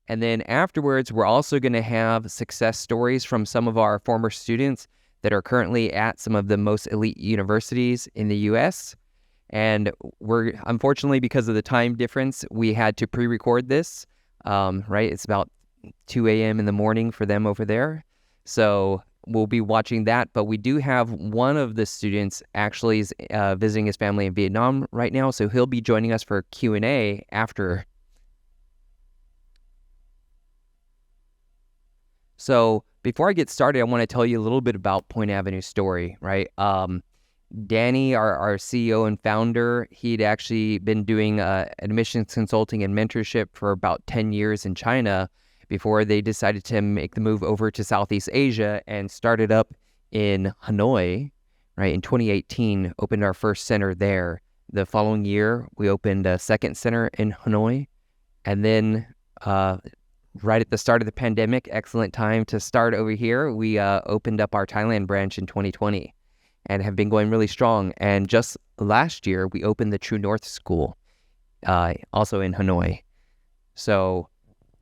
And then afterwards, we're also going to have success stories from some of our former students that are currently at some of the most elite universities in the US. And we're, unfortunately, because of the time difference, we had to pre-record this, right? It's about 2 a.m. in the morning for them over there. So we'll be watching that. But we do have one of the students actually is visiting his family in Vietnam right now. So he'll be joining us for Q&A after. So before I get started, I want to tell you a little bit about Point Avenue's story, right? Danny, our CEO and founder, he'd actually been doing admissions consulting and mentorship for about 10 years in China before they decided to make the move over to Southeast Asia and started up in Hanoi, right? In 2018, opened our first center there. The following year, we opened a second center in Hanoi. And then right at the start of the pandemic, excellent time to start over here, we opened up our Thailand branch in 2020. And have been going really strong. And just last year, we opened the True North School, also in Hanoi. So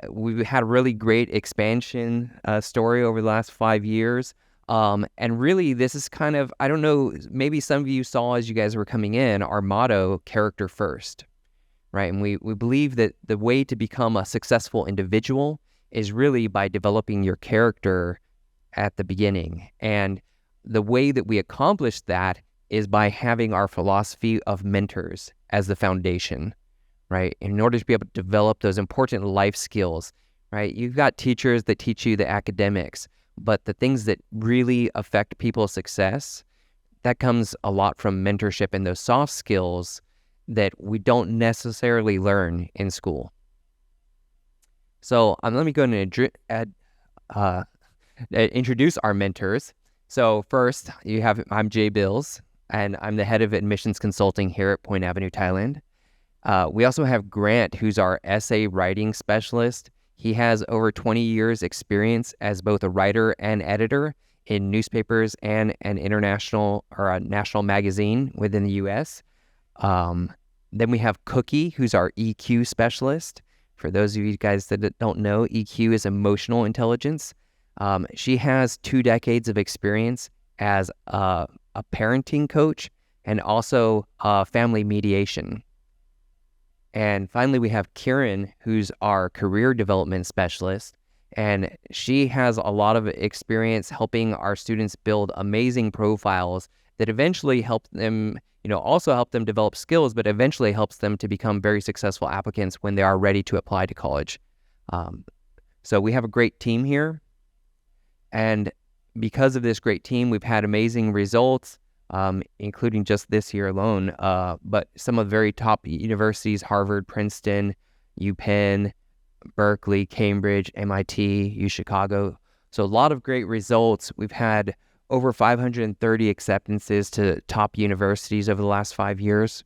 we've had a really great expansion story over the last 5 years. And really, this is kind of, I don't know, maybe some of you saw as you guys were coming in, our motto, character first, right? And we believe that the way to become a successful individual is really by developing your character at the beginning. And the way that we accomplish that is by having our philosophy of mentors as the foundation, right? In order to be able to develop those important life skills, right? You've got teachers that teach you the academics, but the things that really affect people's success, that comes a lot from mentorship and those soft skills that we don't necessarily learn in school. So let me go and introduce our mentors. So first, I'm Jay Bills, and I'm the head of admissions consulting here at Point Avenue, Thailand. We also have Grant, who's our essay writing specialist. He has over 20 years experience as both a writer and editor in newspapers and an international or a national magazine within the U.S. Then we have Cookie, who's our EQ specialist. For those of you guys that don't know, EQ is emotional intelligence. She has 2 decades of experience as a parenting coach and also family mediation. And finally, we have Kieran, who's our career development specialist. And she has a lot of experience helping our students build amazing profiles that eventually help them, also help them develop skills, but eventually helps them to become very successful applicants when they are ready to apply to college. So we have a great team here. And because of this great team, we've had amazing results, including just this year alone. But some of the very top universities, Harvard, Princeton, UPenn, Berkeley, Cambridge, MIT, UChicago. So a lot of great results. We've had over 530 acceptances to top universities over the last 5 years.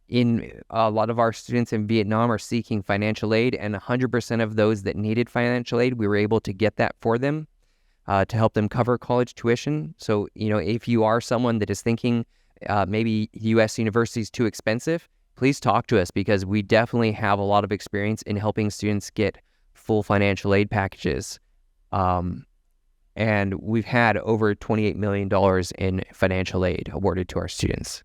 In a lot of our students in Vietnam are seeking financial aid, and 100% of those that needed financial aid, we were able to get that for them to help them cover college tuition. So, if you are someone that is thinking maybe U.S. university is too expensive, please talk to us because we definitely have a lot of experience in helping students get full financial aid packages. And we've had over $28 million in financial aid awarded to our students.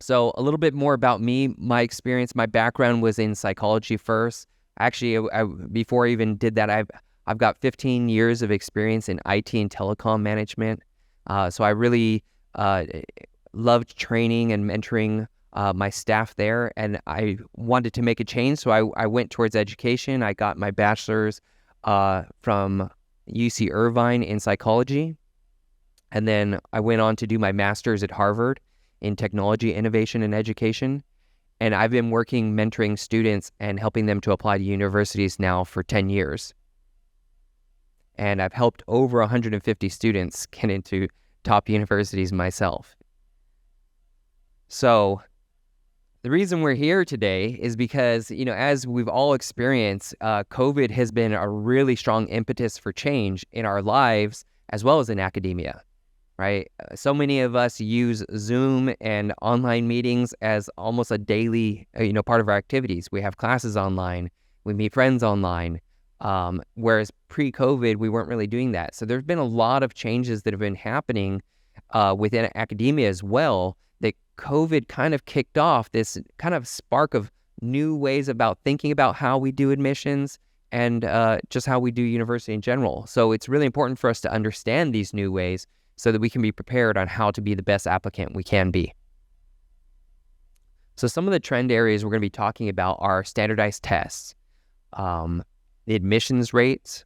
So a little bit more about me, my experience, my background was in psychology first. Actually, before I even did that, I've got 15 years of experience in IT and telecom management. So I really loved training and mentoring my staff there, and I wanted to make a change. So I went towards education. I got my bachelor's from UC Irvine in psychology, and then I went on to do my master's at Harvard in technology, innovation, and education. And I've been working mentoring students and helping them to apply to universities now for 10 years. And I've helped over 150 students get into top universities myself. So the reason we're here today is because, as we've all experienced, COVID has been a really strong impetus for change in our lives as well as in academia. right? So many of us use Zoom and online meetings as almost a daily, part of our activities. We have classes online, we meet friends online. Whereas pre-COVID, we weren't really doing that. So there's been a lot of changes that have been happening within academia as well, that COVID kind of kicked off this kind of spark of new ways about thinking about how we do admissions and just how we do university in general. So it's really important for us to understand these new ways so that we can be prepared on how to be the best applicant we can be. So some of the trend areas we're going to be talking about are standardized tests, the admissions rates.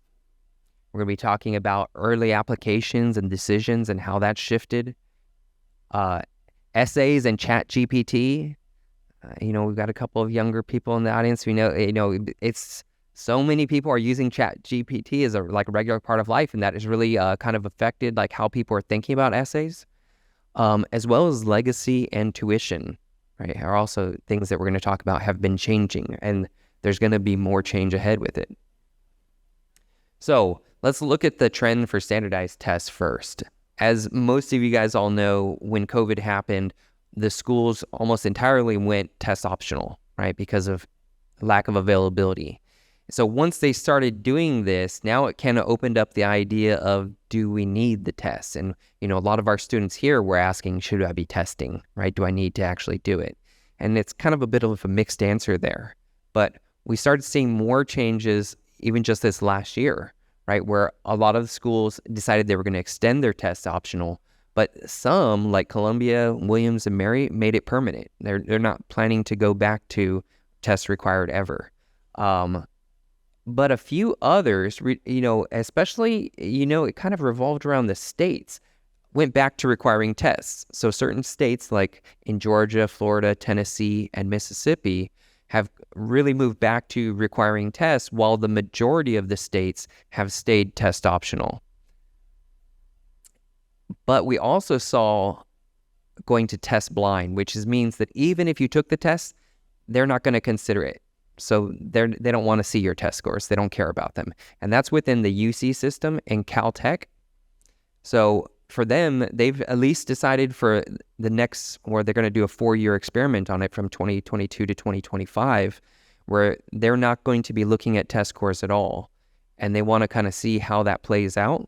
We're going to be talking about early applications and decisions and how that's shifted. Essays and ChatGPT. We've got a couple of younger people in the audience. We know, it's so many people are using ChatGPT as a regular part of life, and that has really kind of affected how people are thinking about essays, as well as legacy and tuition, right? Are also things that we're going to talk about have been changing, and there's going to be more change ahead with it. So let's look at the trend for standardized tests first. As most of you guys all know, when COVID happened, the schools almost entirely went test optional, right? Because of lack of availability. So once they started doing this, now it kind of opened up the idea of, do we need the tests? And, a lot of our students here were asking, should I be testing, right? Do I need to actually do it? And it's kind of a bit of a mixed answer there. But we started seeing more changes even just this last year, right? Where a lot of the schools decided they were going to extend their tests optional, but some, like Columbia, Williams, and Mary, made it permanent. They're not planning to go back to tests required ever. But a few others, especially, it kind of revolved around the states, went back to requiring tests. So certain states like in Georgia, Florida, Tennessee, and Mississippi have really moved back to requiring tests, while the majority of the states have stayed test optional. But we also saw going to test blind, which means that even if you took the test, they're not going to consider it. So they don't want to see your test scores. They don't care about them. And that's within the UC system and Caltech. So for them, they've at least decided for the next, or they're going to do a 4-year experiment on it from 2022 to 2025, where they're not going to be looking at test scores at all. And they want to kind of see how that plays out.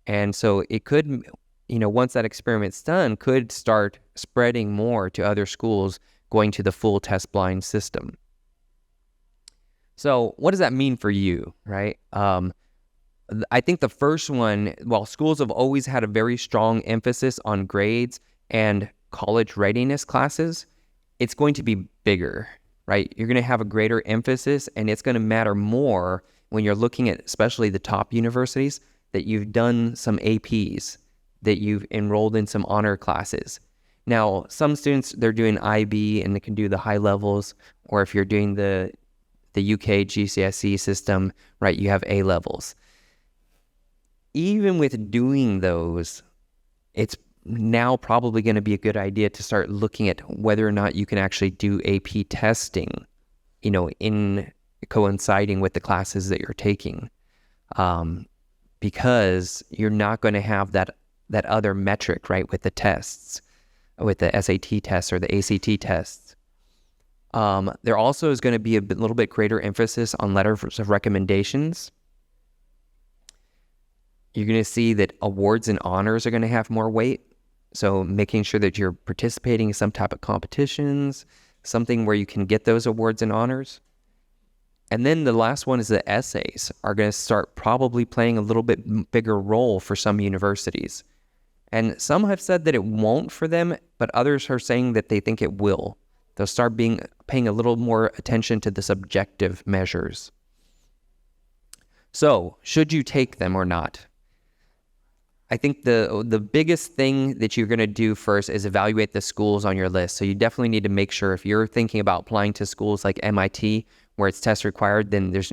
And so it could, once that experiment's done, could start spreading more to other schools going to the full test blind system. So what does that mean for you, right? I think the first one, while schools have always had a very strong emphasis on grades and college readiness classes, it's going to be bigger, right? You're going to have a greater emphasis, and it's going to matter more when you're looking at especially the top universities, that you've done some APs, that you've enrolled in some honor classes. Now, some students, they're doing IB and they can do the high levels, or if you're doing the UK GCSE system, right, you have A levels. Even with doing those, it's now probably going to be a good idea to start looking at whether or not you can actually do AP testing, in coinciding with the classes that you're taking. Because you're not going to have that other metric, right, with the tests, with the SAT tests or the ACT tests. There also is going to be a little bit greater emphasis on letters of recommendations. You're going to see that awards and honors are going to have more weight. So making sure that you're participating in some type of competitions, something where you can get those awards and honors. And then the last one is the essays are going to start probably playing a little bit bigger role for some universities. And some have said that it won't for them, but others are saying that they think it will. They'll start paying a little more attention to the subjective measures. So, should you take them or not? I think the biggest thing that you're going to do first is evaluate the schools on your list. So you definitely need to make sure, if you're thinking about applying to schools like MIT, where it's test required, then there's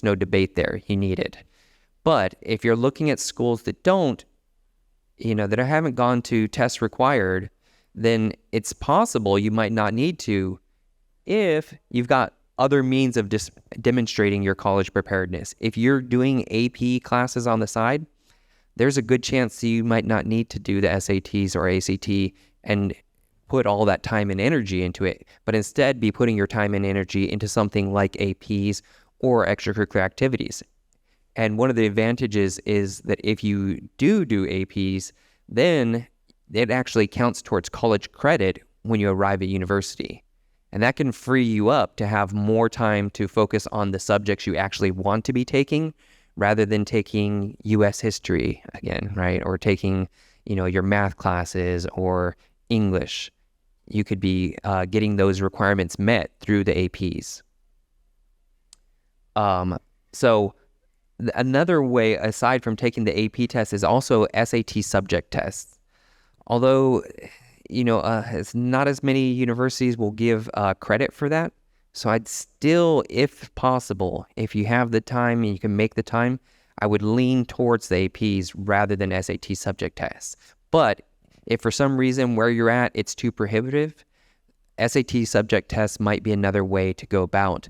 no debate there. You need it. But if you're looking at schools that don't, that haven't gone to test required, then it's possible you might not need to if you've got other means of demonstrating your college preparedness. If you're doing AP classes on the side, there's a good chance you might not need to do the SATs or ACT and put all that time and energy into it, but instead be putting your time and energy into something like APs or extracurricular activities. And one of the advantages is that if you do APs, then it actually counts towards college credit when you arrive at university. And that can free you up to have more time to focus on the subjects you actually want to be taking rather than taking U.S. history again, right? Or taking, your math classes or English. You could be getting those requirements met through the APs. So another way, aside from taking the AP test, is also SAT subject tests. Although, it's not as many universities will give credit for that. So I'd still, if possible, if you have the time and you can make the time, I would lean towards the APs rather than SAT subject tests. But if for some reason where you're at, it's too prohibitive, SAT subject tests might be another way to go about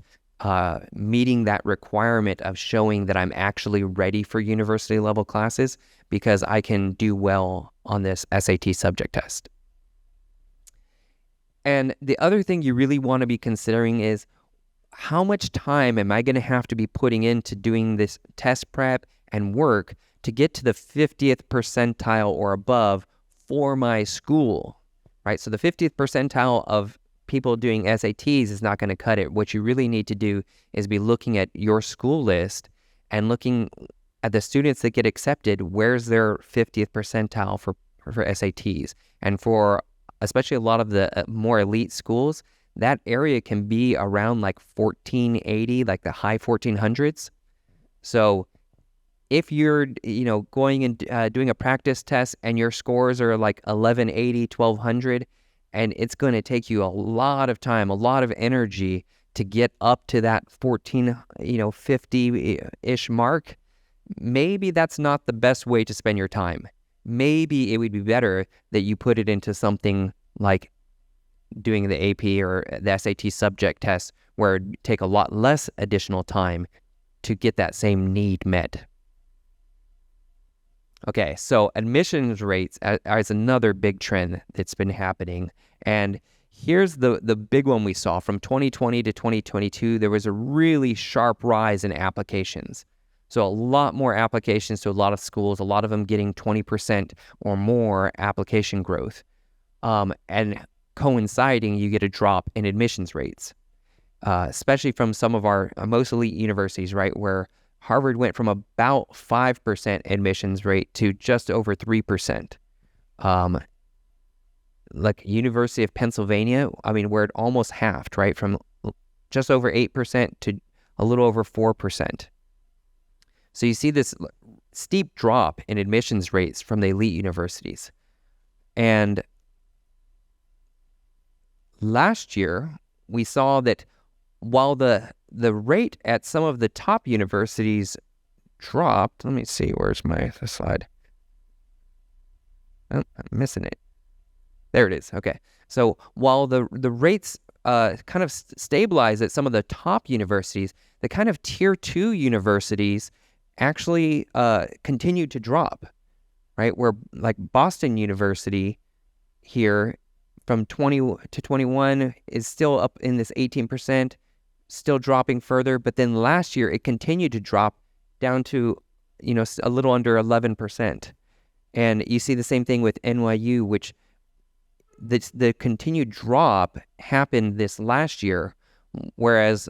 meeting that requirement of showing that I'm actually ready for university level classes because I can do well on this SAT subject test. And the other thing you really want to be considering is how much time am I going to have to be putting into doing this test prep and work to get to the 50th percentile or above for my school, right? So the 50th percentile of people doing SATs is not going to cut it. What you really need to do is be looking at your school list and looking at the students that get accepted, where's their 50th percentile for SATs. And for especially a lot of the more elite schools, that area can be around like 1480, like the high 1400s. So if you're, going and doing a practice test and your scores are like 1180, 1200, and it's going to take you a lot of time, a lot of energy to get up to that 50-ish mark, maybe that's not the best way to spend your time. Maybe it would be better that you put it into something like doing the AP or the SAT subject test where it would take a lot less additional time to get that same need met. Okay, so admissions rates is another big trend that's been happening. And here's the big one we saw. From 2020 to 2022, there was a really sharp rise in applications. So a lot more applications to a lot of schools, a lot of them getting 20% or more application growth. And coinciding, you get a drop in admissions rates, especially from some of our most elite universities, right, where Harvard went from about 5% admissions rate to just over 3%. Like University of Pennsylvania, where it almost halved, right, from just over 8% to a little over 4%. So you see this steep drop in admissions rates from the elite universities. And last year, we saw that while the rate at some of the top universities dropped, let me see, where's the slide? Oh, I'm missing it. There it is. Okay. So while the rates kind of stabilize at some of the top universities, the kind of tier 2 universities actually continued to drop, right? Where like Boston University here from 20 to 21 is still up in this 18%, still dropping further. But then last year it continued to drop down to, a little under 11%. And you see the same thing with NYU, which the continued drop happened this last year, whereas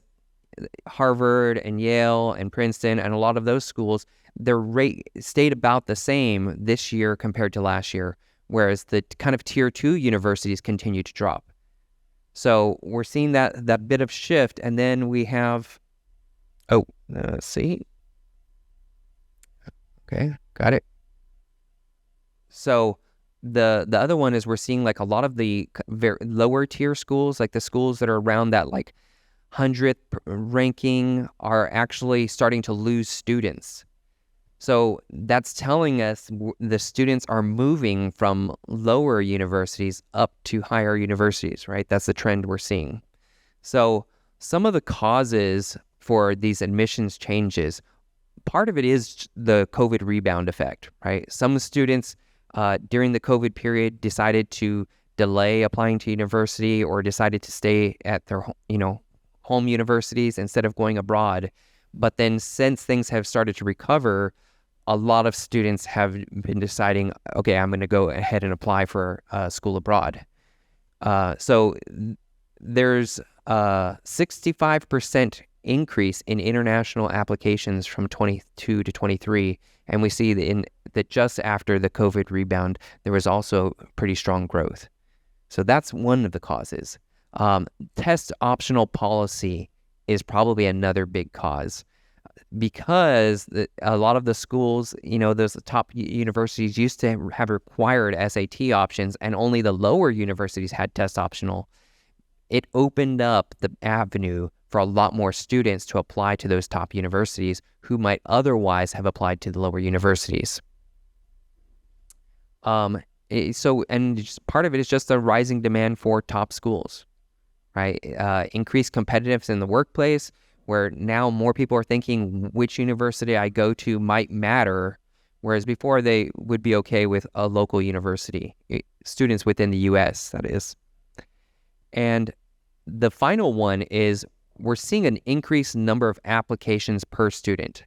Harvard and Yale and Princeton and a lot of those schools, their rate stayed about the same this year compared to last year, whereas the kind of tier 2 universities continue to drop. So we're seeing that bit of shift. And then we have, let's see. Okay, got it. So the other one is we're seeing like a lot of the very lower tier schools, like the schools that are around that like 100th ranking, are actually starting to lose students. So that's telling us the students are moving from lower universities up to higher universities, right? That's the trend we're seeing. So some of the causes for these admissions changes, part of it is the COVID rebound effect, right? Some students during the COVID period decided to delay applying to university or decided to stay at their, home universities instead of going abroad. But then since things have started to recover, a lot of students have been deciding, okay, I'm going to go ahead and apply for school abroad. So there's a 65% increase in international applications from 22 to 23. And we see that just after the COVID rebound, there was also pretty strong growth. So that's one of the causes. Test optional policy is probably another big cause, because a lot of the schools, those top universities used to have required SAT options, and only the lower universities had test optional. It opened up the avenue for a lot more students to apply to those top universities who might otherwise have applied to the lower universities. And part of it is just the rising demand for top schools, right? Increased competitiveness in the workplace, where now more people are thinking which university I go to might matter, whereas before they would be okay with a local university, students within the U.S., that is. And the final one is we're seeing an increased number of applications per student.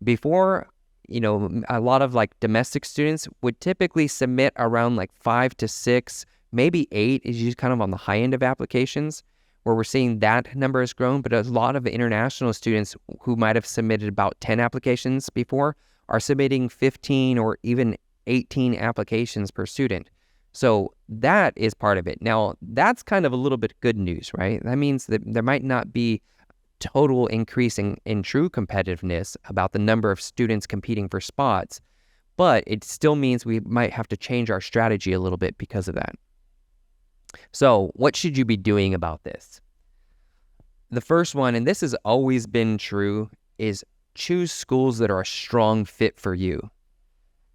Before, a lot of domestic students would typically submit around 5 to 6, maybe 8 is usually kind of on the high end of applications, where we're seeing that number has grown. But a lot of international students who might have submitted about 10 applications before are submitting 15 or even 18 applications per student. So that is part of it. Now, that's kind of a little bit good news, right? That means that there might not be total increase in true competitiveness about the number of students competing for spots, but it still means we might have to change our strategy a little bit because of that. So what should you be doing about this? The first one, and this has always been true, is choose schools that are a strong fit for you,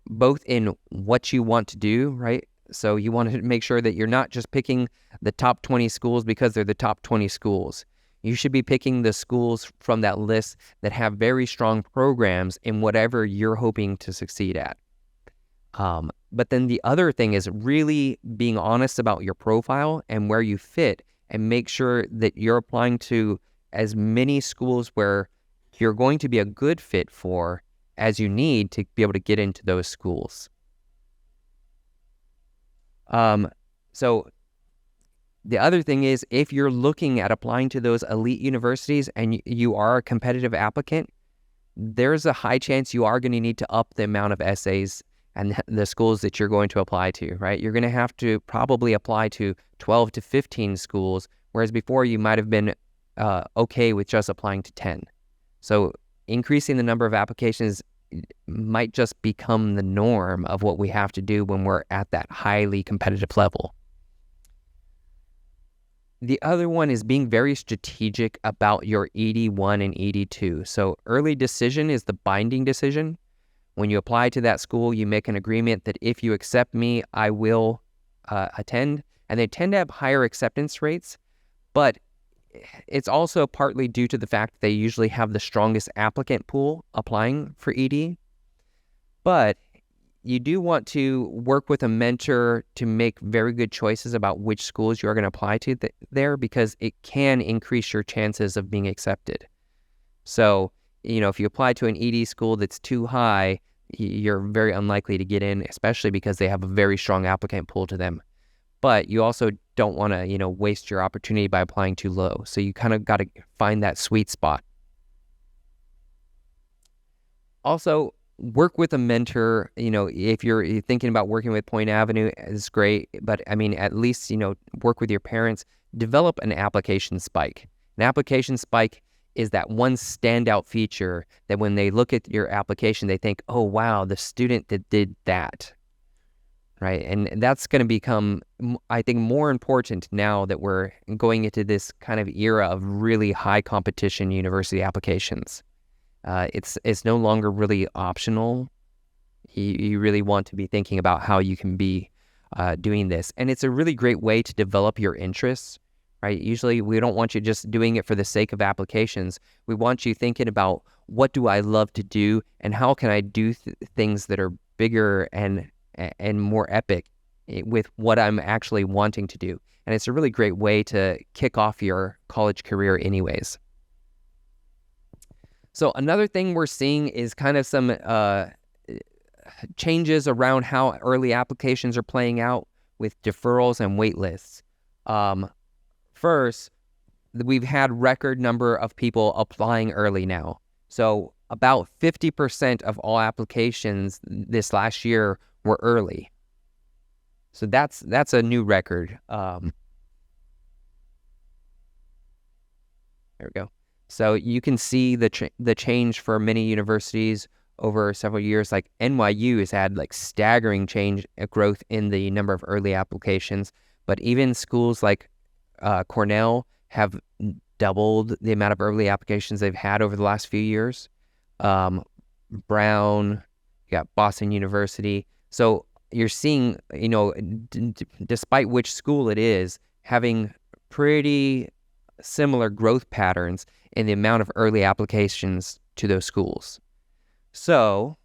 both in what you want to do, right? So you want to make sure that you're not just picking the top 20 schools because they're the top 20 schools. You should be picking the schools from that list that have very strong programs in whatever you're hoping to succeed at. But then the other thing is really being honest about your profile and where you fit, and make sure that you're applying to as many schools where you're going to be a good fit for as you need to be able to get into those schools. So the other thing is, if you're looking at applying to those elite universities and you are a competitive applicant, there's a high chance you are going to need to up the amount of essays and the schools that you're going to apply to, right? You're going to have to probably apply to 12 to 15 schools, whereas before you might have been okay with just applying to 10. So increasing the number of applications might just become the norm of what we have to do when we're at that highly competitive level. The other one is being very strategic about your ED1 and ED2. So early decision is the binding decision. When you apply to that school, you make an agreement that if you accept me, I will attend. And they tend to have higher acceptance rates, but it's also partly due to the fact that they usually have the strongest applicant pool applying for ED. But you do want to work with a mentor to make very good choices about which schools you are going to apply to there, because it can increase your chances of being accepted. So, if you apply to an ED school that's too high, you're very unlikely to get in, especially because they have a very strong applicant pool to them. But you also don't want to, waste your opportunity by applying too low. So you kind of got to find that sweet spot. Also, work with a mentor. If you're thinking about working with Point Avenue, is great. But at least, work with your parents. Develop an application spike. An application spike is that one standout feature that when they look at your application, they think, oh, wow, the student that did that, right? And that's going to become, I think, more important now that we're going into this kind of era of really high competition university applications. It's no longer really optional. You really want to be thinking about how you can be doing this. And it's a really great way to develop your interests, right? Usually we don't want you just doing it for the sake of applications. We want you thinking about, what do I love to do, and how can I do things that are bigger and more epic with what I'm actually wanting to do. And it's a really great way to kick off your college career anyways. So another thing we're seeing is kind of some changes around how early applications are playing out with deferrals and wait lists. First, we've had record number of people applying early now. So about 50% of all applications this last year were early. So that's a new record. There we go. So you can see the change for many universities over several years. Like NYU has had like staggering growth in the number of early applications, but even schools like Cornell have doubled the amount of early applications they've had over the last few years. Brown, you got Boston University. So you're seeing, despite which school it is, having pretty similar growth patterns in the amount of early applications to those schools. So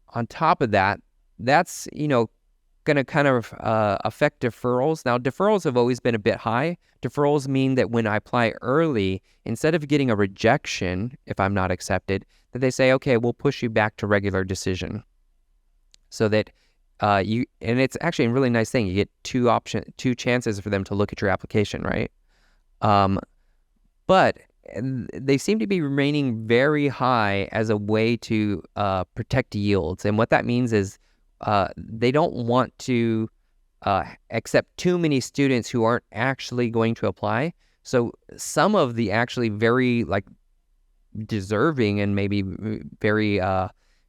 on top of that, that's, going to kind of affect deferrals. Now, deferrals have always been a bit high. Deferrals mean that when I apply early, instead of getting a rejection if I'm not accepted, that they say, okay, we'll push you back to regular decision. So that and it's actually a really nice thing. You get two chances for them to look at your application, right? But they seem to be remaining very high as a way to protect yields. And what that means is they don't want to accept too many students who aren't actually going to apply. So some of the actually very deserving and maybe very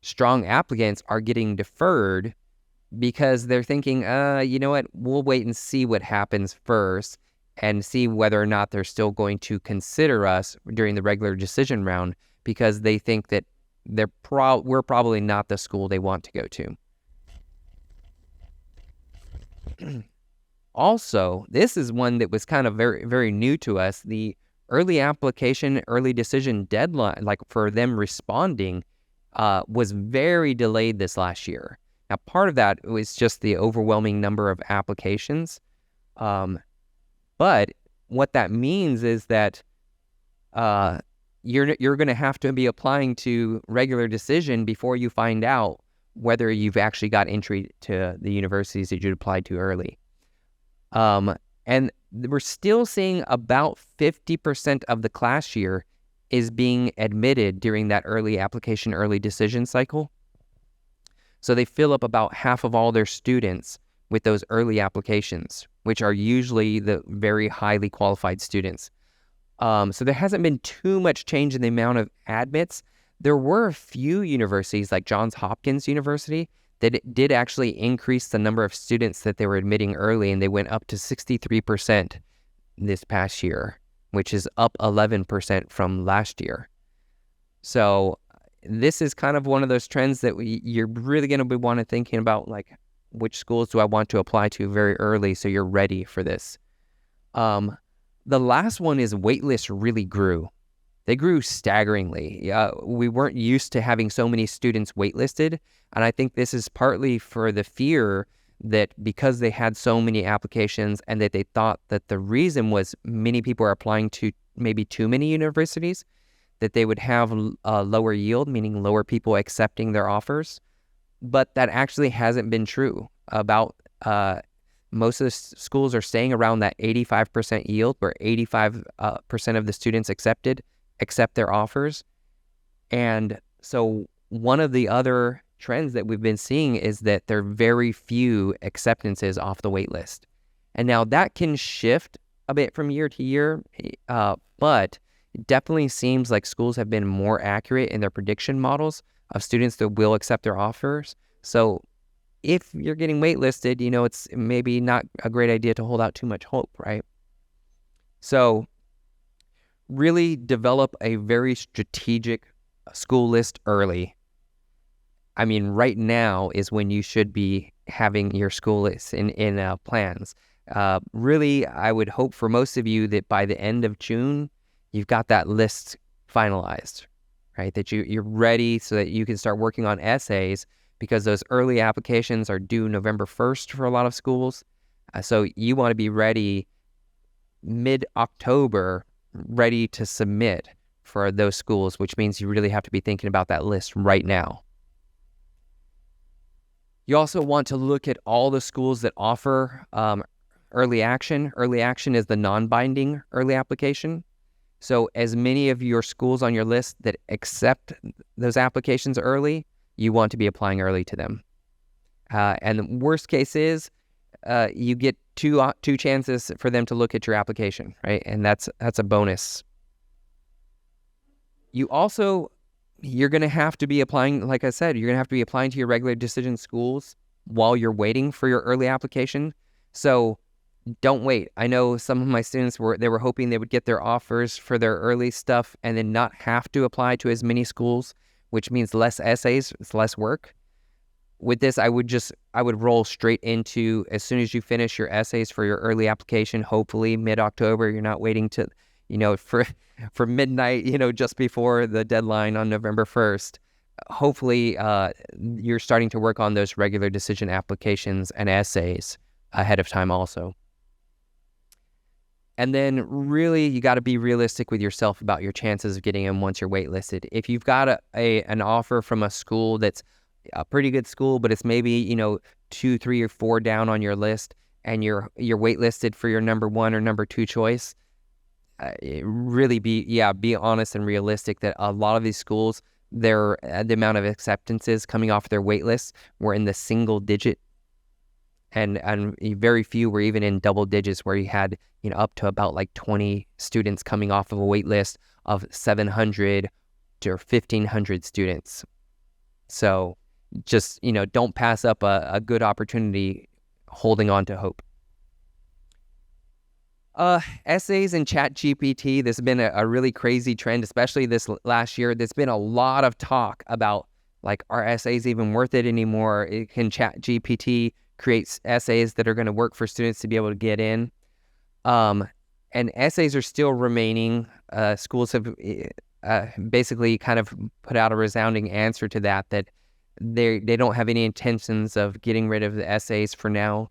strong applicants are getting deferred because they're thinking, you know what, we'll wait and see what happens first and see whether or not they're still going to consider us during the regular decision round, because they think that we're probably not the school they want to go to. Also, this is one that was kind of very, very new to us. The early application, early decision deadline, for them responding, was very delayed this last year. Now, part of that was just the overwhelming number of applications. But what that means is that you're going to have to be applying to regular decision before you find out whether you've actually got entry to the universities that you'd applied to early. And we're still seeing about 50% of the class year is being admitted during that early application, early decision cycle. So they fill up about half of all their students with those early applications, which are usually the very highly qualified students. So there hasn't been too much change in the amount of admits. There were a few universities like Johns Hopkins University that did actually increase the number of students that they were admitting early, and they went up to 63% this past year, which is up 11% from last year. So this is kind of one of those trends that you're really going to be thinking about, which schools do I want to apply to very early so you're ready for this. The last one is waitlists really grew. They grew staggeringly. We weren't used to having so many students waitlisted, and I think this is partly for the fear that because they had so many applications and that they thought that the reason was many people are applying to maybe too many universities, that they would have a lower yield, meaning lower people accepting their offers. But that actually hasn't been true. About most of the schools are staying around that 85% yield, where 85% of the students accept their offers. And so one of the other trends that we've been seeing is that there are very few acceptances off the wait list. And now that can shift a bit from year to year, but it definitely seems like schools have been more accurate in their prediction models of students that will accept their offers. So if you're getting waitlisted, it's maybe not a great idea to hold out too much hope, right? So really develop a very strategic school list early. Right now is when you should be having your school list in plans. Really, I would hope for most of you that by the end of June, you've got that list finalized, right? That you're ready so that you can start working on essays, because those early applications are due November 1st for a lot of schools. So you want to be ready mid-October, ready to submit for those schools, which means you really have to be thinking about that list right now. You also want to look at all the schools that offer early action. Early action is the non-binding early application. So as many of your schools on your list that accept those applications early, you want to be applying early to them. And the worst case is you get two chances for them to look at your application, right? And that's a bonus. You're going to have to be applying, like I said, you're going to have to be applying to your regular decision schools while you're waiting for your early application. So don't wait. I know some of my students were hoping they would get their offers for their early stuff and then not have to apply to as many schools, which means less essays, it's less work. With this, I would roll straight into, as soon as you finish your essays for your early application, hopefully mid-October. You're not waiting to, for midnight, just before the deadline on November 1st. Hopefully, you're starting to work on those regular decision applications and essays ahead of time also. And then really, you got to be realistic with yourself about your chances of getting in once you're waitlisted. If you've got an offer from a school that's a pretty good school, but it's maybe, 2, 3, or 4 down on your list, and you're waitlisted for your number 1 or number 2 choice, really be honest and realistic that a lot of these schools, the amount of acceptances coming off their wait lists were in the single digit, and very few were even in double digits, where you had up to about like 20 students coming off of a wait list of 700 to 1,500 students. So just don't pass up a good opportunity holding on to hope. Essays and ChatGPT, this has been a really crazy trend, especially this last year. There's been a lot of talk about, like, are essays even worth it anymore? Can ChatGPT create essays that are going to work for students to be able to get in? And essays are still remaining. Schools have basically kind of put out a resounding answer to that they don't have any intentions of getting rid of the essays for now.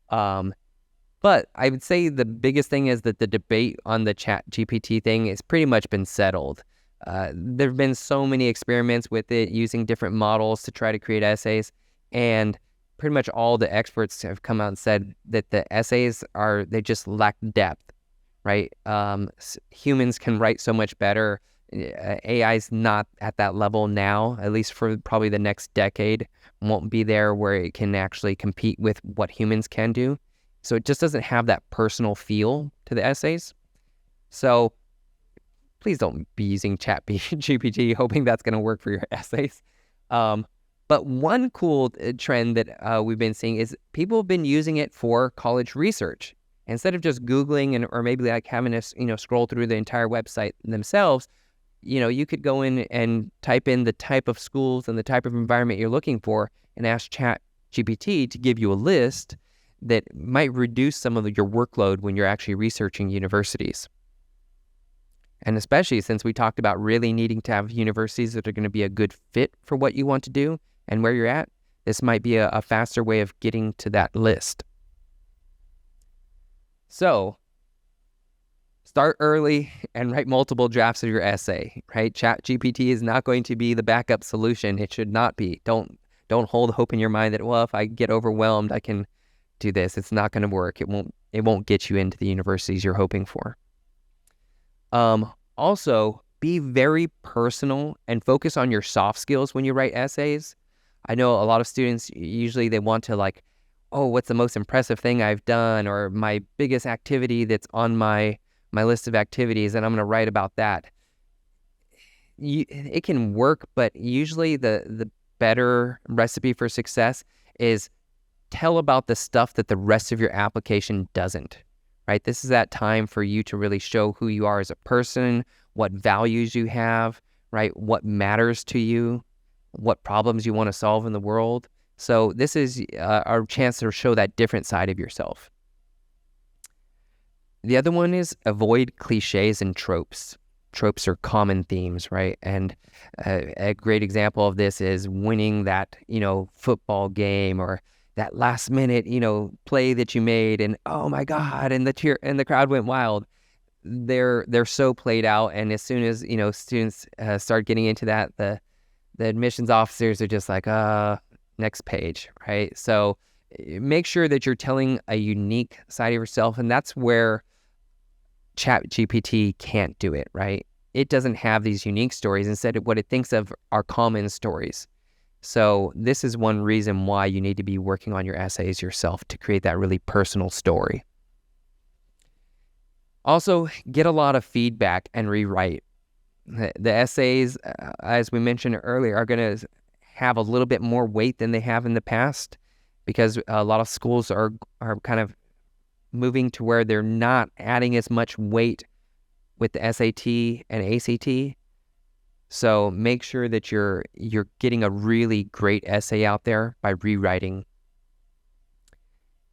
But I would say the biggest thing is that the debate on the ChatGPT thing has pretty much been settled. There have been so many experiments with it using different models to try to create essays, and pretty much all the experts have come out and said that the essays they just lack depth, right? Humans can write so much better. AI's not at that level now, at least for probably the next decade. Won't be there where it can actually compete with what humans can do. So it just doesn't have that personal feel to the essays. So please don't be using ChatGPT hoping that's going to work for your essays. But one cool trend that we've been seeing is people have been using it for college research. Instead of just Googling or maybe like having to scroll through the entire website themselves, you could go in and type in the type of schools and the type of environment you're looking for and ask ChatGPT to give you a list that might reduce some of your workload when you're actually researching universities. And especially since we talked about really needing to have universities that are going to be a good fit for what you want to do and where you're at, this might be a faster way of getting to that list. So start early and write multiple drafts of your essay, right? ChatGPT is not going to be the backup solution. It should not be. Don't hold hope in your mind that, well, if I get overwhelmed, I can do this. It's not going to work. It won't get you into the universities you're hoping for. Also, be very personal and focus on your soft skills when you write essays. I know a lot of students, usually they want to what's the most impressive thing I've done, or my biggest activity that's on my list of activities, and I'm going to write about that. It can work, but usually the better recipe for success is tell about the stuff that the rest of your application doesn't, right? This is that time for you to really show who you are as a person, what values you have, right? What matters to you, what problems you want to solve in the world. So this is our chance to show that different side of yourself. The other one is avoid cliches and tropes. Tropes are common themes, right? And a great example of this is winning that, football game, or that last minute, play that you made, and oh my God, and the crowd went wild. They're so played out, and as soon as students start getting into that, the admissions officers are just like, next page, right? So make sure that you're telling a unique side of yourself, and that's where ChatGPT can't do it, right? It doesn't have these unique stories. Instead, what it thinks of are common stories. So this is one reason why you need to be working on your essays yourself to create that really personal story. Also, get a lot of feedback and rewrite. The essays, as we mentioned earlier, are going to have a little bit more weight than they have in the past, because a lot of schools are kind of moving to where they're not adding as much weight with the SAT and ACT. So make sure that you're getting a really great essay out there by rewriting.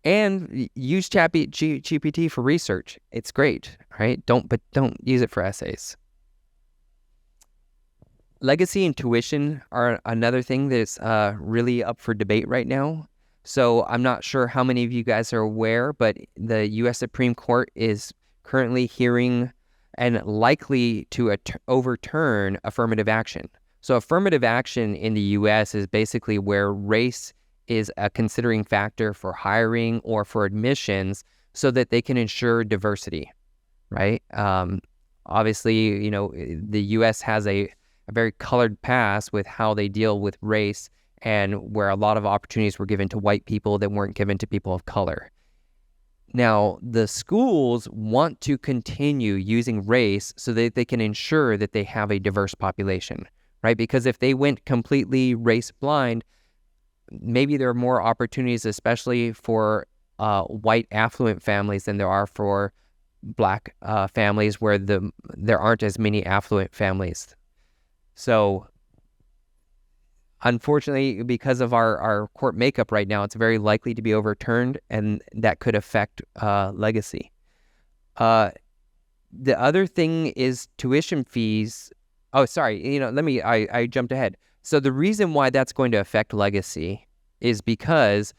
And use ChatGPT for research. It's great, right? Don't use it for essays. Legacy and tuition are another thing that's really up for debate right now. So I'm not sure how many of you guys are aware, but the U.S. Supreme Court is currently hearing and likely to overturn affirmative action. So affirmative action in the U.S. is basically where race is a considering factor for hiring or for admissions so that they can ensure diversity, right? Obviously, the U.S. has a very colored past with how they deal with race, and where a lot of opportunities were given to white people that weren't given to people of color. Now, the schools want to continue using race so that they can ensure that they have a diverse population, right? Because if they went completely race blind, maybe there are more opportunities, especially for white affluent families, than there are for Black families, where there aren't as many affluent families. So unfortunately, because of our court makeup right now, it's very likely to be overturned, and that could affect legacy. The other thing is tuition fees. Oh, sorry. I jumped ahead. So the reason why that's going to affect legacy is because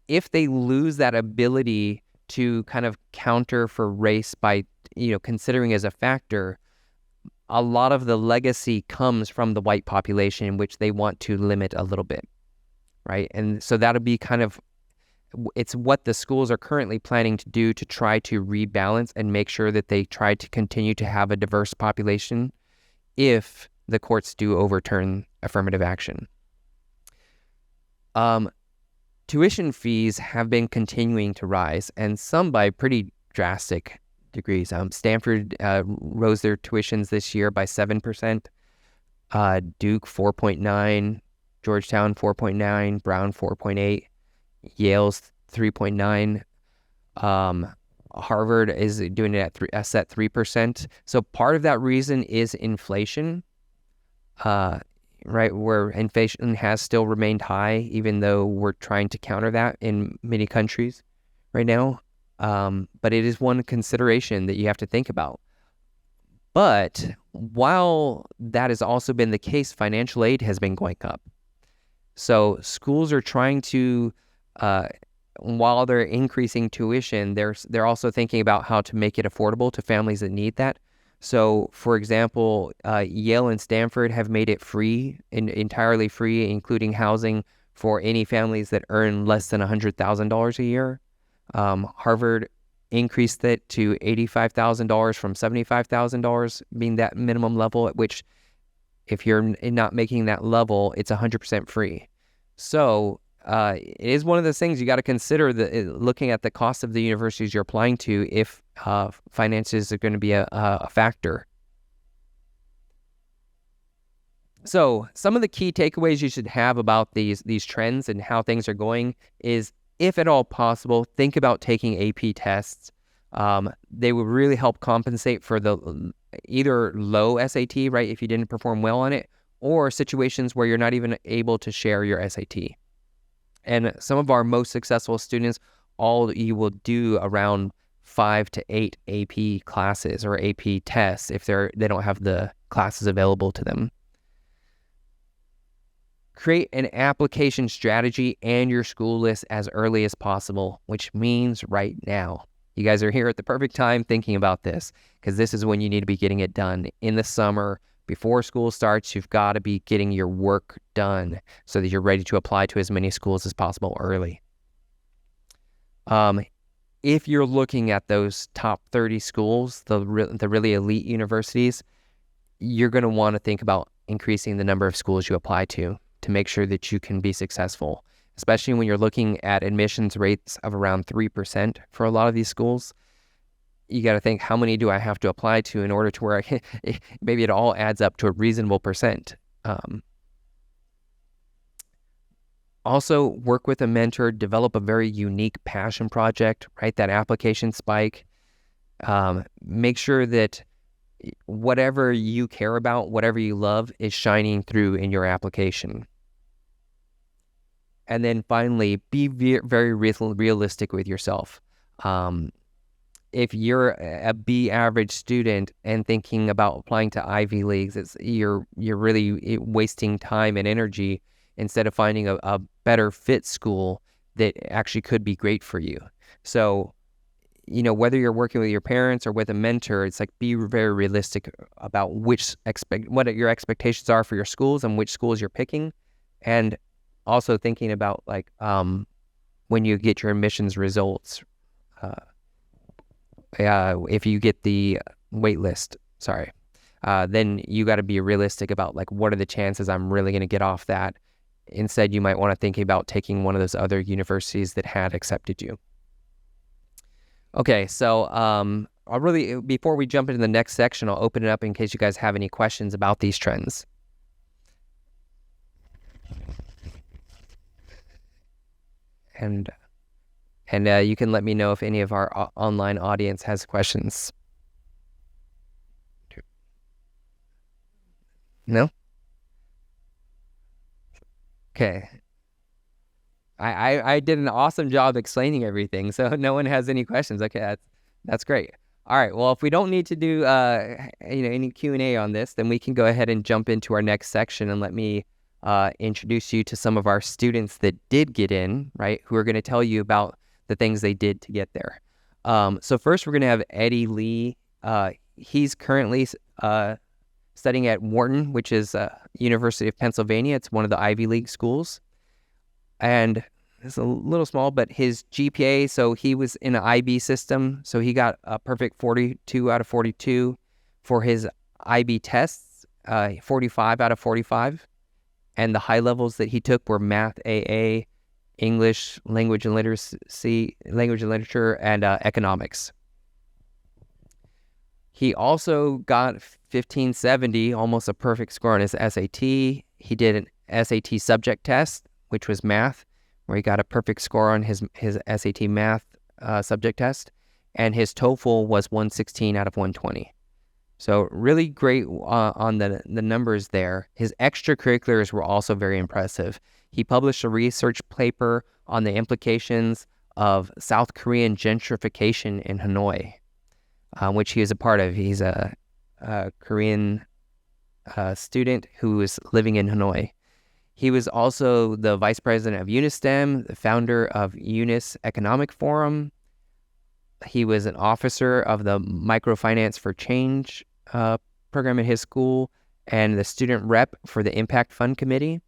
if they lose that ability to kind of counter for race by, considering as a factor, a lot of the legacy comes from the white population, which they want to limit a little bit, right? And so that'll be it's what the schools are currently planning to do to try to rebalance and make sure that they try to continue to have a diverse population if the courts do overturn affirmative action. Tuition fees have been continuing to rise, and some by pretty drastic degrees. Stanford rose their tuitions this year by 7%, Duke 4.9%, Georgetown 4.9%, Brown 4.8%, Yale's 3.9%. Harvard is doing it at 3%. So part of that reason is inflation, right, where inflation has still remained high, even though we're trying to counter that in many countries right now. But it is one consideration that you have to think about. But while that has also been the case, financial aid has been going up. So schools are trying to, while they're increasing tuition, they're also thinking about how to make it affordable to families that need that. So, for example, Yale and Stanford have made it free, entirely free, including housing for any families that earn less than $100,000 a year. Harvard increased it to $85,000 from $75,000 being that minimum level, at which if you're not making that level, it's 100% free. So it is one of those things you got to consider, looking at the cost of the universities you're applying to, if finances are going to be a factor. So some of the key takeaways you should have about these trends and how things are going is, if at all possible, think about taking AP tests. They will really help compensate for the either low SAT, right, if you didn't perform well on it, or situations where you're not even able to share your SAT. And some of our most successful students, all you will do around 5 to 8 AP classes or AP tests if they don't have the classes available to them. Create an application strategy and your school list as early as possible, which means right now. You guys are here at the perfect time thinking about this, because this is when you need to be getting it done. In the summer, before school starts, you've got to be getting your work done so that you're ready to apply to as many schools as possible early. If you're looking at those top 30 schools, the really elite universities, you're going to want to think about increasing the number of schools you apply to make sure that you can be successful, especially when you're looking at admissions rates of around 3% for a lot of these schools. You got to think, how many do I have to apply to in order to where maybe it all adds up to a reasonable percent. Also, work with a mentor, develop a very unique passion project, right? That application spike. Make sure that whatever you care about, whatever you love, is shining through in your application. And then finally, be very realistic with yourself. If you're a B average student and thinking about applying to Ivy Leagues, you're really wasting time and energy instead of finding a better fit school that actually could be great for you. So, whether you're working with your parents or with a mentor, it's like, be very realistic about what your expectations are for your schools and which schools you're picking. And also thinking about when you get your admissions results, if you get the wait list, then you got to be realistic about what are the chances I'm really going to get off that. Instead, you might want to think about taking one of those other universities that had accepted you. Okay, so before we jump into the next section, I'll open it up in case you guys have any questions about these trends. And you can let me know if any of our online audience has questions. No? Okay. I did an awesome job explaining everything, so no one has any questions. Okay, that's great. All right, well, if we don't need to do any Q&A on this, then we can go ahead and jump into our next section, and let me introduce you to some of our students that did get in, right, who are going to tell you about the things they did to get there. So first, we're going to have Eddie Lee. He's currently studying at Wharton, which is University of Pennsylvania. It's one of the Ivy League schools. And it's a little small, but his GPA, so he was in an IB system, so he got a perfect 42 out of 42 for his IB tests, 45 out of 45. And the high levels that he took were Math AA, English, Language and Literature, and Economics. He also got 1570, almost a perfect score on his SAT. He did an SAT subject test, which was math, where he got a perfect score on his SAT math subject test. And his TOEFL was 116 out of 120. So really great on the numbers there. His extracurriculars were also very impressive. He published a research paper on the implications of South Korean gentrification in Hanoi, which he is a part of. He's a Korean student who is living in Hanoi. He was also the vice president of UNISTEM, the founder of UNIS Economic Forum. He was an officer of the Microfinance for Change program at his school and the student rep for the Impact Fund Committee.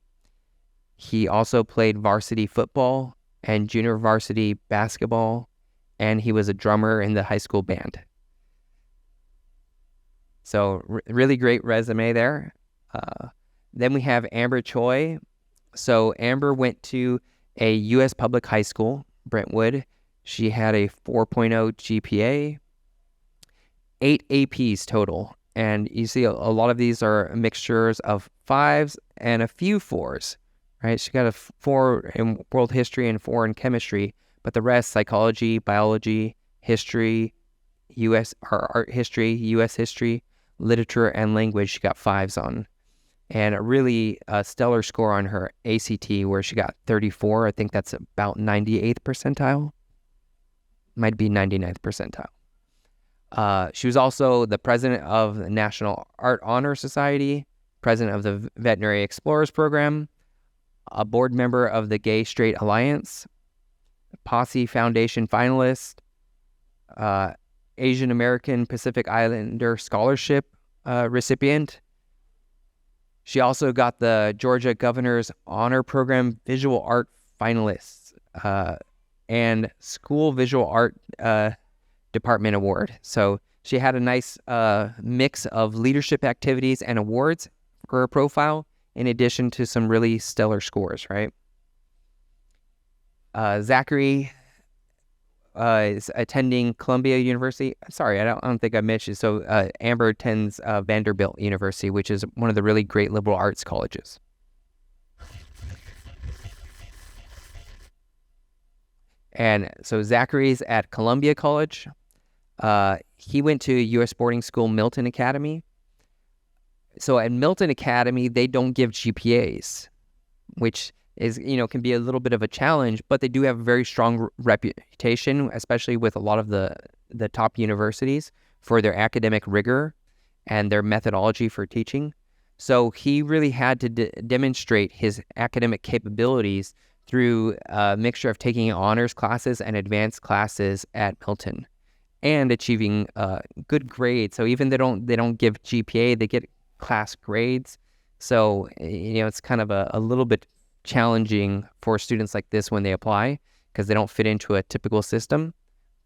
He also played varsity football and junior varsity basketball, and he was a drummer in the high school band. So really great resume there. Then we have Amber Choi. So Amber went to a U.S. public high school, Brentwood. She had a 4.0 GPA, 8 APs total. And you see a lot of these are mixtures of 5s and a few 4s, right? She got a 4 in world history and 4 in chemistry, but the rest, psychology, biology, history, art history, U.S. history, literature, and language, she got 5s on. And a really stellar score on her ACT, where she got 34. I think that's about 98th percentile. might be 99th percentile. She was also the president of the National Art Honor Society, president of the Veterinary Explorers Program, a board member of the Gay Straight Alliance, Posse Foundation finalist, Asian American Pacific Islander Scholarship recipient. She also got the Georgia Governor's Honor Program Visual Art finalist and School Visual Art Department Award. So she had a nice mix of leadership activities and awards for her profile, in addition to some really stellar scores, right? Zachary is attending Columbia University. Sorry, I don't think I mentioned. So Amber attends Vanderbilt University, which is one of the really great liberal arts colleges. And so Zachary's at Columbia College. He went to U.S. boarding school Milton Academy. So at Milton Academy, they don't give GPAs, which is, can be a little bit of a challenge, but they do have a very strong reputation, especially with a lot of the top universities, for their academic rigor and their methodology for teaching. So he really had to demonstrate his academic capabilities through a mixture of taking honors classes and advanced classes at Milton and achieving good grades. So even they don't give GPA, they get class grades. So, it's kind of a little bit challenging for students like this when they apply because they don't fit into a typical system,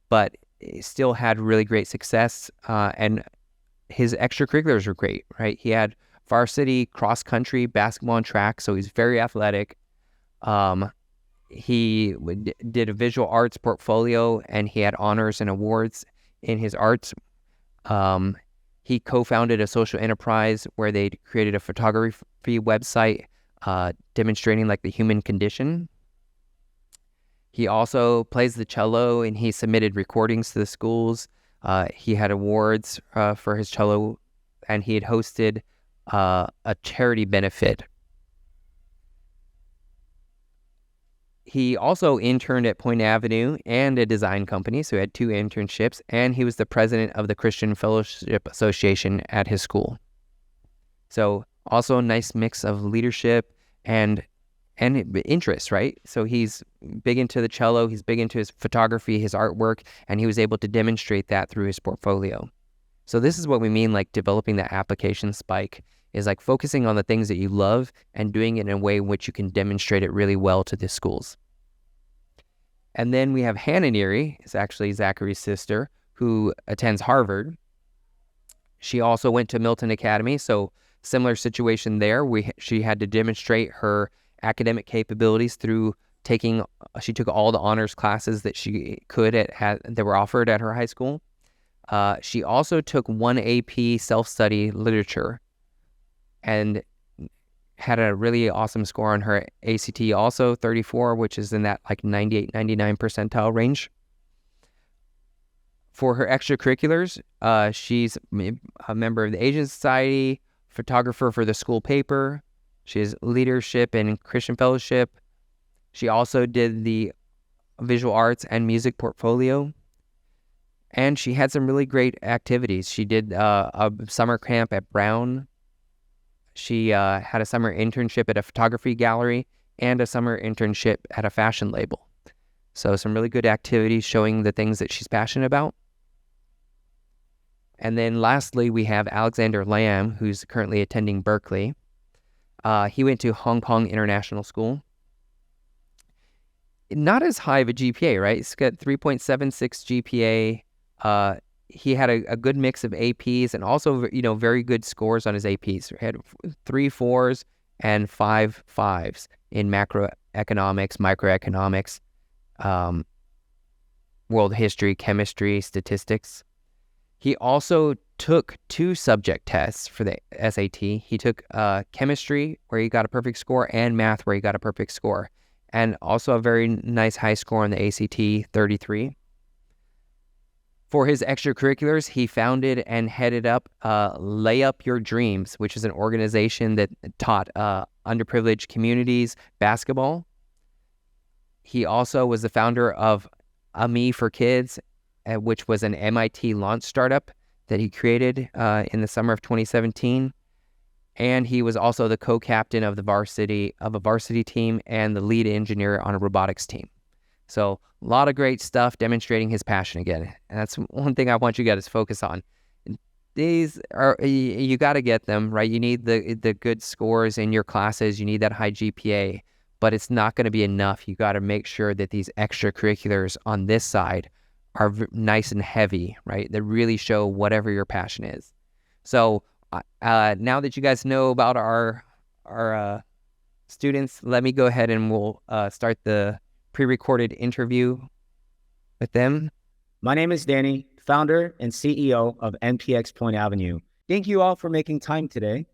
but still had really great success. And his extracurriculars were great, right? He had varsity, cross country, basketball, and track. So he's very athletic. He did a visual arts portfolio, and he had honors and awards in his arts. He co-founded a social enterprise where they created a photography website demonstrating the human condition. He also plays the cello, and he submitted recordings to the schools. He had awards for his cello, and he had hosted a charity benefit. He also interned at Point Avenue and a design company, so he had 2 internships, and he was the president of the Christian Fellowship Association at his school. So also a nice mix of leadership and interest, right? So he's big into the cello, he's big into his photography, his artwork, and he was able to demonstrate that through his portfolio. So this is what we mean developing that application spike, is focusing on the things that you love and doing it in a way in which you can demonstrate it really well to the schools. And then we have Hannah Neary, is actually Zachary's sister, who attends Harvard. She also went to Milton Academy, so similar situation there. She had to demonstrate her academic capabilities through she took all the honors classes that she could that were offered at her high school. She also took 1 AP self-study literature and had a really awesome score on her ACT, also 34, which is in that 98, 99 percentile range. For her extracurriculars, she's a member of the Asian Society, photographer for the school paper. She has leadership in Christian Fellowship. She also did the visual arts and music portfolio. And she had some really great activities. She did a summer camp at Brown. She had a summer internship at a photography gallery and a summer internship at a fashion label. So some really good activities showing the things that she's passionate about. And then lastly, we have Alexander Lamb, who's currently attending Berkeley. He went to Hong Kong International School. Not as high of a GPA, right? He's got 3.76 GPA. He had a good mix of APs and also, very good scores on his APs. He had 3 4s and 5 5s in macroeconomics, microeconomics, world history, chemistry, statistics. He also took 2 subject tests for the SAT. He took chemistry, where he got a perfect score, and math, where he got a perfect score, and also a very nice high score on the ACT, 33. For his extracurriculars, he founded and headed up Lay Up Your Dreams, which is an organization that taught underprivileged communities basketball. He also was the founder of Me for Kids, which was an MIT launch startup that he created in the summer of 2017. And he was also the co-captain of a varsity team and the lead engineer on a robotics team. So a lot of great stuff demonstrating his passion again. And that's one thing I want you guys to focus on. These are, you got to get them, right? You need the good scores in your classes. You need that high GPA, but it's not going to be enough. You got to make sure that these extracurriculars on this side are nice and heavy, right? That really show whatever your passion is. So now that you guys know about our students, let me go ahead and we'll start the pre-recorded interview with them. My name is Danny, founder and CEO of NPX Point Avenue. Thank you all for making time today.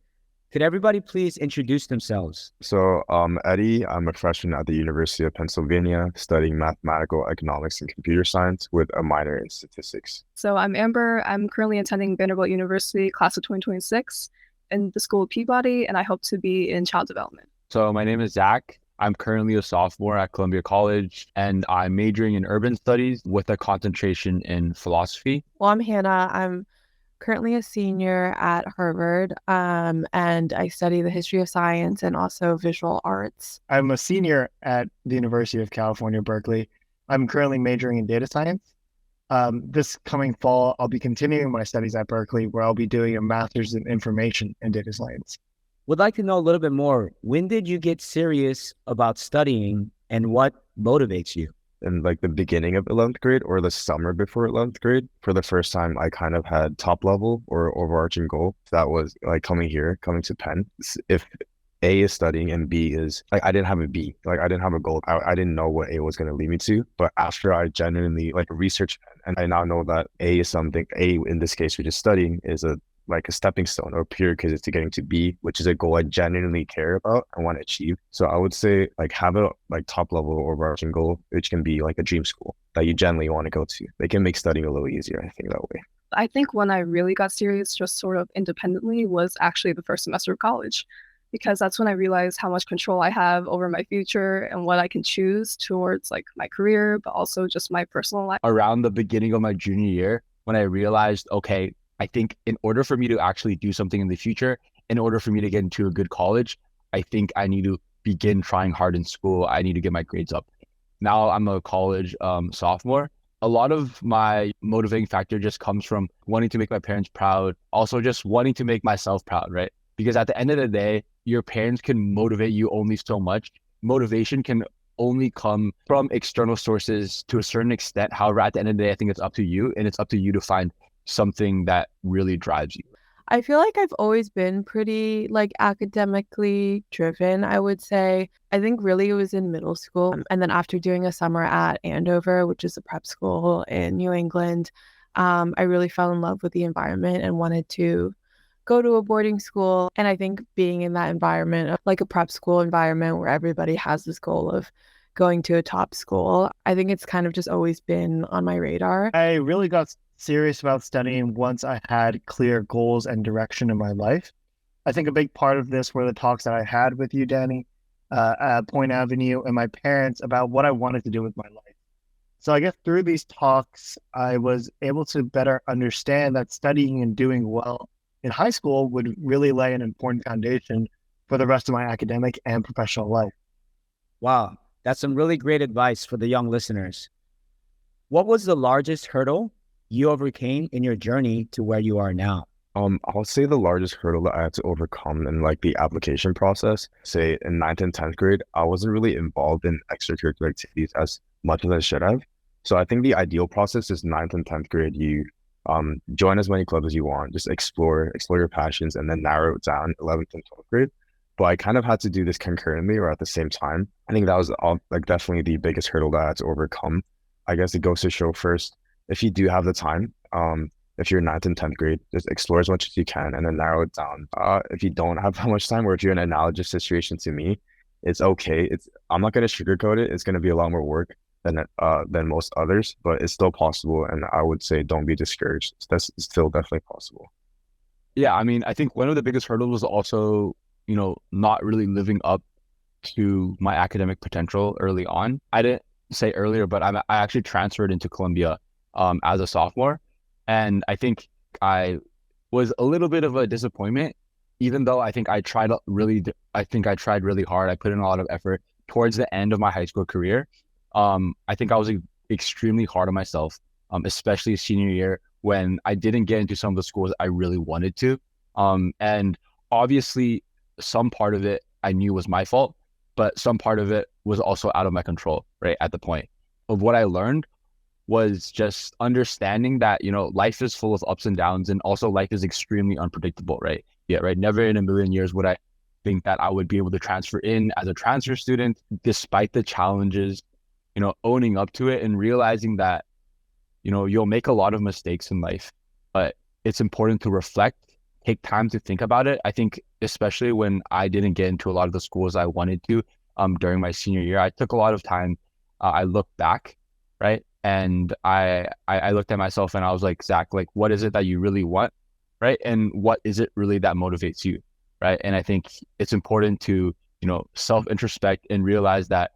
Could everybody please introduce themselves? So, Eddie, I'm a freshman at the University of Pennsylvania studying mathematical economics and computer science with a minor in statistics. So I'm Amber. I'm currently attending Vanderbilt University, class of 2026, in the School of Peabody, and I hope to be in child development. So my name is Zach. I'm currently a sophomore at Columbia College, and I'm majoring in urban studies with a concentration in philosophy. Well, I'm Hannah. I'm currently a senior at Harvard, and I study the history of science and also visual arts. I'm a senior at the University of California, Berkeley. I'm currently majoring in data science. This coming fall, I'll be continuing my studies at Berkeley, where I'll be doing a master's in information and data science. Would like to know a little bit more. When did you get serious about studying and what motivates you? In like the beginning of 11th grade or the summer before 11th grade, for the first time, I kind of had top level or overarching goal. That was like coming to Penn. If A is studying and B is like, I didn't have a B, like I didn't have a goal. I didn't know what A was going to lead me to. But after I genuinely like researched and I now know that A is something, A in this case, which is studying, is a stepping stone or prerequisite to getting to B, which is a goal I genuinely care about and want to achieve. So I would say like have a like top level overarching goal, which can be like a dream school that you genuinely want to go to. They can make studying a little easier, I think, that way. I think when I really got serious, just sort of independently, was actually the first semester of college, because that's when I realized how much control I have over my future and what I can choose towards like my career, but also just my personal life. Around the beginning of my junior year, when I realized, okay, I think in order for me to actually do something in the future, in order for me to get into a good college, I think I need to begin trying hard in school. I need to get my grades up. Now I'm a college sophomore. A lot of my motivating factor just comes from wanting to make my parents proud, also just wanting to make myself proud, right? Because at the end of the day, your parents can motivate you only so much. Motivation can only come from external sources to a certain extent. However, at the end of the day, I think it's up to you, and it's up to you to find something that really drives you. I feel like I've always been pretty like academically driven, I would say. I think really it was in middle school. And then after doing a summer at Andover, which is a prep school in New England, I really fell in love with the environment and wanted to go to a boarding school. And I think being in that environment, like a prep school environment where everybody has this goal of going to a top school, I think it's kind of just always been on my radar. I really got serious about studying once I had clear goals and direction in my life. I think a big part of this were the talks that I had with you, Danny, at Point Avenue, and my parents about what I wanted to do with my life. So I guess through these talks, I was able to better understand that studying and doing well in high school would really lay an important foundation for the rest of my academic and professional life. Wow, that's some really great advice for the young listeners. What was the largest hurdle you overcame in your journey to where you are now? I'll say the largest hurdle that I had to overcome in like the application process, say in 9th and 10th grade, I wasn't really involved in extracurricular activities as much as I should have. So I think the ideal process is 9th and 10th grade. You join as many clubs as you want, just explore your passions, and then narrow it down 11th and 12th grade. But I kind of had to do this concurrently or at the same time. I think that was like definitely the biggest hurdle that I had to overcome. I guess it goes to show first, if you do have the time, if you're 9th and 10th grade, just explore as much as you can and then narrow it down. If you don't have that much time, or if you're in an analogous situation to me, it's okay. I'm not going to sugarcoat it. It's going to be a lot more work than most others, but it's still possible. And I would say don't be discouraged. That's still definitely possible. Yeah, I mean, I think one of the biggest hurdles was also, not really living up to my academic potential early on. I didn't say earlier, but I actually transferred into Columbia as a sophomore, and I think I was a little bit of a disappointment, even though I think I tried really hard. I put in a lot of effort towards the end of my high school career. I think I was extremely hard on myself, especially senior year when I didn't get into some of the schools I really wanted to. And obviously, some part of it I knew was my fault, but some part of it was also out of my control, right? At the point of what I learned was just understanding that, life is full of ups and downs, and also life is extremely unpredictable, right? Yeah, right. Never in a million years would I think that I would be able to transfer in as a transfer student, despite the challenges, owning up to it and realizing that, you'll make a lot of mistakes in life, but it's important to reflect, take time to think about it. I think especially when I didn't get into a lot of the schools I wanted to during my senior year, I took a lot of time. I looked back, right? And I looked at myself and I was like, Zach, like, what is it that you really want, right? And what is it really that motivates you, right? And I think it's important to, self-introspect and realize that,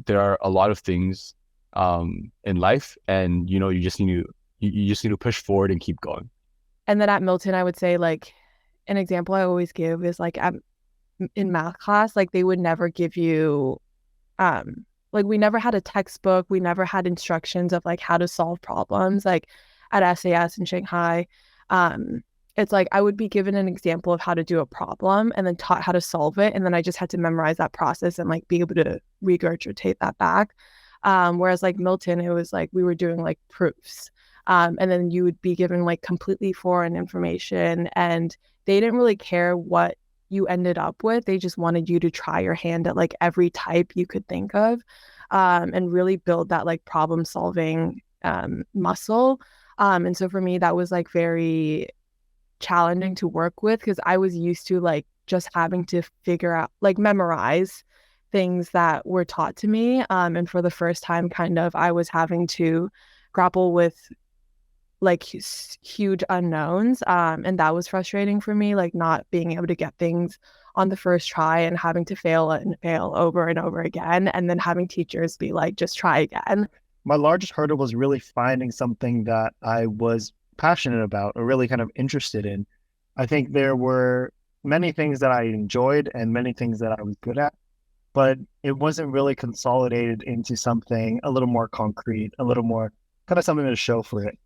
there are a lot of things in life, and, you just need to push forward and keep going. And then at Milton, I would say, like, an example I always give is, like, in math class, like, they would never give you, like, we never had a textbook. We never had instructions of, like, how to solve problems. Like, at SAS in Shanghai, it's like I would be given an example of how to do a problem and then taught how to solve it. And then I just had to memorize that process and, like, be able to regurgitate that back. Whereas, like, Milton, it was like we were doing, like, proofs. And then you would be given, like, completely foreign information, and they didn't really care what you ended up with. They just wanted you to try your hand at, like, every type you could think of, and really build that, like, problem solving muscle. And so for me, that was, like, very challenging to work with, because I was used to, like, just having to figure out, like, memorize things that were taught to me. And for the first time, kind of, I was having to grapple with, like, huge unknowns. And that was frustrating for me, like, not being able to get things on the first try and having to fail and fail over and over again. And then having teachers be like, just try again. My largest hurdle was really finding something that I was passionate about or really kind of interested in. I think there were many things that I enjoyed and many things that I was good at, but it wasn't really consolidated into something a little more concrete, a little more kind of something to show for it.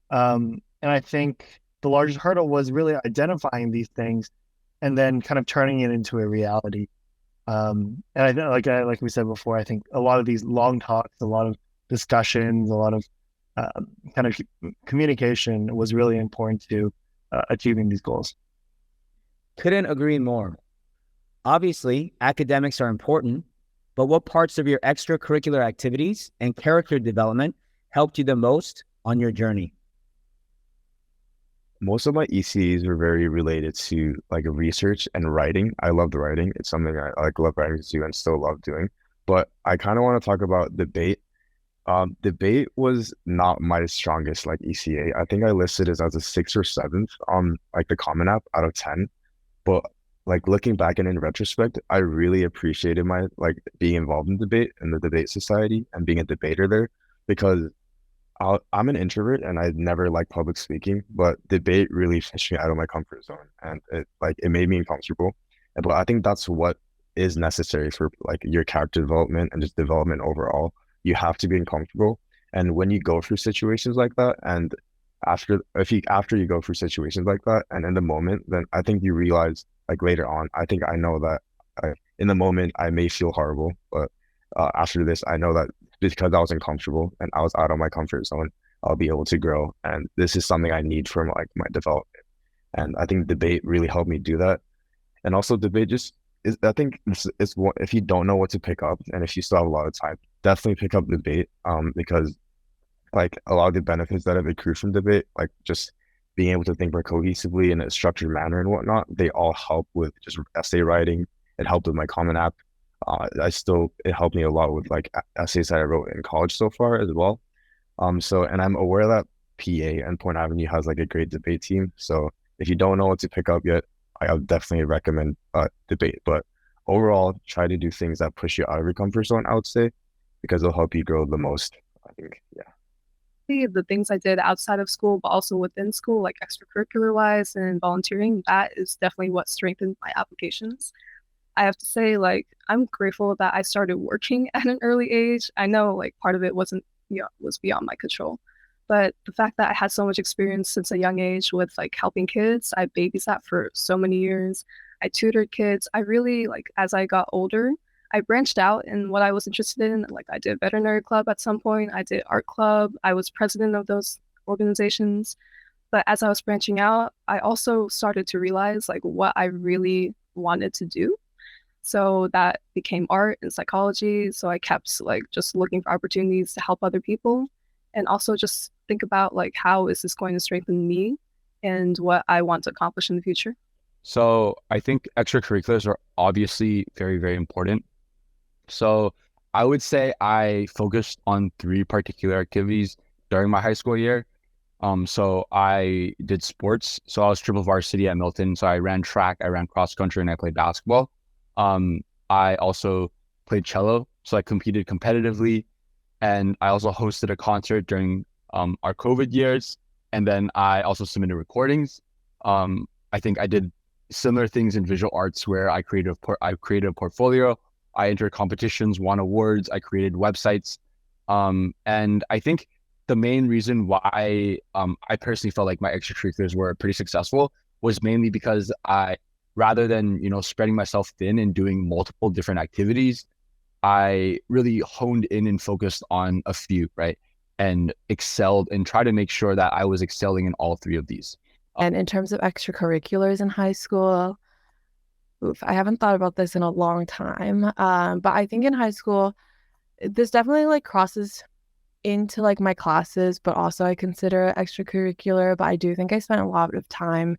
And I think the largest hurdle was really identifying these things and then kind of turning it into a reality. And I think, like we said before, I think a lot of these long talks, a lot of discussions, a lot of kind of communication was really important to achieving these goals. Couldn't agree more. Obviously, academics are important, but what parts of your extracurricular activities and character development helped you the most on your journey? Most of my ECEs were very related to like research and writing. I loved writing. It's something I like love writing to and still love doing. But I kind of want to talk about debate. Debate was not my strongest like ECA. I think I listed it as a 6th or 7th on like the Common App out of 10. But like looking back and in retrospect, I really appreciated my like being involved in debate and the debate society and being a debater there, because I'm an introvert and I never liked public speaking, but debate really pushed me out of my comfort zone, and it made me uncomfortable. But I think that's what is necessary for like your character development and just development overall. You have to be uncomfortable. And when you go through situations like that, and after you go through situations like that and in the moment, then I think you realize like later on, I think I know that in the moment I may feel horrible, but after this, I know that because I was uncomfortable and I was out of my comfort zone, I'll be able to grow. And this is something I need from like my development. And I think debate really helped me do that. And also debate just is, I think it's what, if you don't know what to pick up and if you still have a lot of time, definitely pick up debate. Because like a lot of the benefits that have accrued from debate, like just being able to think more cohesively in a structured manner and whatnot, they all help with just essay writing. It helped with my Common App. It helped me a lot with like essays that I wrote in college so far as well. And I'm aware that PA and Point Avenue has like a great debate team. So if you don't know what to pick up yet, I would definitely recommend debate. But overall, try to do things that push you out of your comfort zone, I would say. because it'll help you grow the most. I think, yeah. The things I did outside of school, but also within school, like extracurricular wise and volunteering, that is definitely what strengthened my applications. I have to say, like, I'm grateful that I started working at an early age. I know, like, part of it was beyond my control. But the fact that I had so much experience since a young age with like helping kids, I babysat for so many years. I tutored kids. I really like as I got older, I branched out in what I was interested in. Like I did veterinary club at some point. I did art club. I was president of those organizations. But as I was branching out, I also started to realize like what I really wanted to do. So that became art and psychology. So I kept like just looking for opportunities to help other people and also just think about like how is this going to strengthen me and what I want to accomplish in the future. So I think extracurriculars are obviously very, very important. So I would say I focused on three particular activities during my high school year. So I did sports. So I was triple varsity at Milton. So I ran track, I ran cross country, and I played basketball. I also played cello. So I competed competitively, and I also hosted a concert during our COVID years. And then I also submitted recordings. I think I did similar things in visual arts where I created a portfolio. I entered competitions, won awards. I created websites. And I think the main reason why I personally felt like my extracurriculars were pretty successful was mainly because rather than, spreading myself thin and doing multiple different activities, I really honed in and focused on a few, right? And excelled and tried to make sure that I was excelling in all three of these. And in terms of extracurriculars in high school, I haven't thought about this in a long time. But I think in high school, this definitely like crosses into like my classes, but also I consider it extracurricular. But I do think I spent a lot of time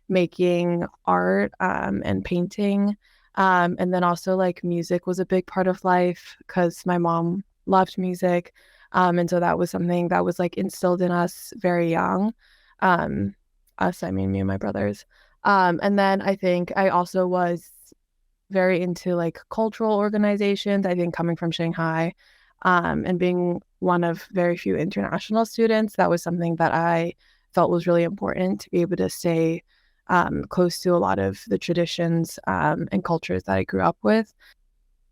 making art and painting. And then also like music was a big part of life because my mom loved music. And so that was something that was like instilled in us very young. I mean me and my brothers. And then I think I also was very into like cultural organizations. I think coming from Shanghai and being one of very few international students, that was something that I felt was really important to be able to stay close to a lot of the traditions and cultures that I grew up with.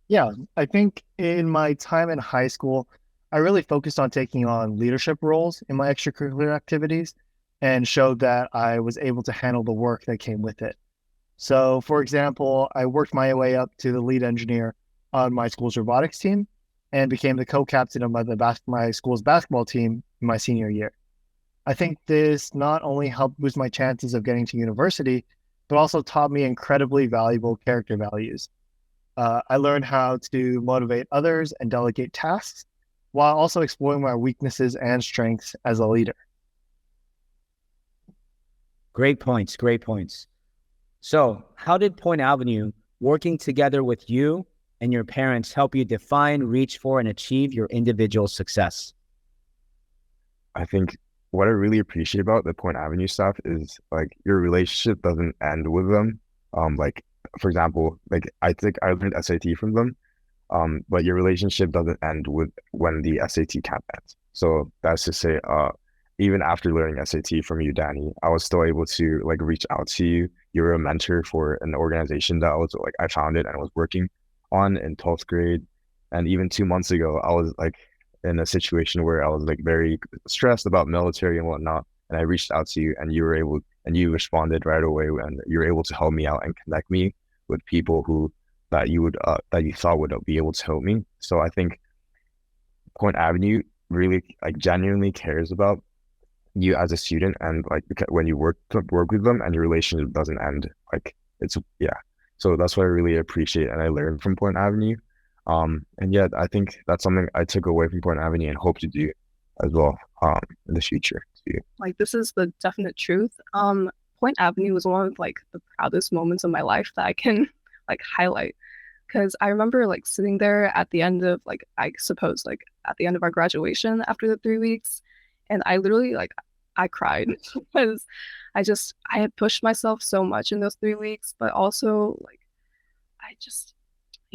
Yeah, I think in my time in high school, I really focused on taking on leadership roles in my extracurricular activities and showed that I was able to handle the work that came with it. So, for example, I worked my way up to the lead engineer on my school's robotics team and became the co-captain of my school's basketball team in my senior year. I think this not only helped boost my chances of getting to university, but also taught me incredibly valuable character values. I learned how to motivate others and delegate tasks while also exploring my weaknesses and strengths as a leader. Great points. Great points. So how did Point Avenue working together with you and your parents help you define, reach for, and achieve your individual success? I think what I really appreciate about the Point Avenue stuff is like your relationship doesn't end with them. Like for example, like I think I learned SAT from them. But your relationship doesn't end with when the SAT camp ends. So that's to say, even after learning SAT from you, Danny, I was still able to like reach out to you. You were a mentor for an organization that I founded and was working on in 12th grade. And even 2 months ago, I was like in a situation where I was like very stressed about military and whatnot. And I reached out to you and you responded right away and you were able to help me out and connect me with people that you thought would be able to help me. So I think Point Avenue really like genuinely cares about you as a student, and like when you work with them and your relationship doesn't end, like it's yeah. So that's what I really appreciate and I learned from Point Avenue. And yeah, I think that's something I took away from Point Avenue and hope to do as well in the future too. Like this is the definite truth. Point Avenue was one of like the proudest moments of my life that I can like highlight. Because I remember like sitting there at the end of like, I suppose like at the end of our graduation after the 3 weeks. And I literally like, I cried because I had pushed myself so much in those 3 weeks, but also like,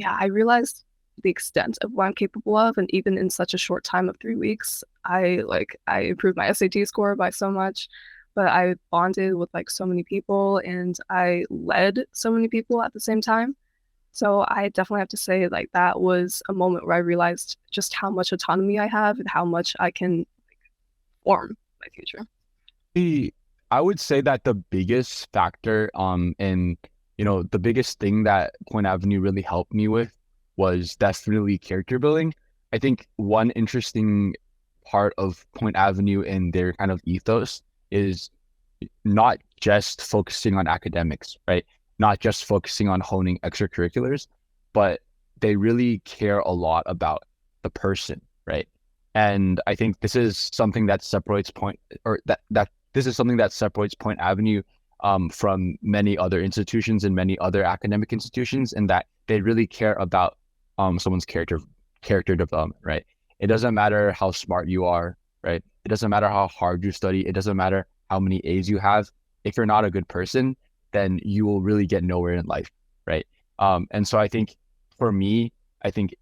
I realized the extent of what I'm capable of. And even in such a short time of 3 weeks, I improved my SAT score by so much, but I bonded with like so many people and I led so many people at the same time. So I definitely have to say like that was a moment where I realized just how much autonomy I have and how much I can form my future. I would say that the biggest factor, and the biggest thing that Point Avenue really helped me with was definitely character building. I think one interesting part of Point Avenue and their kind of ethos is not just focusing on academics, right? Not just focusing on honing extracurriculars, but they really care a lot about the person, right? And I think this is something that separates this is something that separates Point Avenue from many other institutions and many other academic institutions, in that they really care about someone's character development, right? It doesn't matter how smart you are, right? It doesn't matter how hard you study. It doesn't matter how many A's you have. If you're not a good person, then you will really get nowhere in life, right? And so I think for me, I think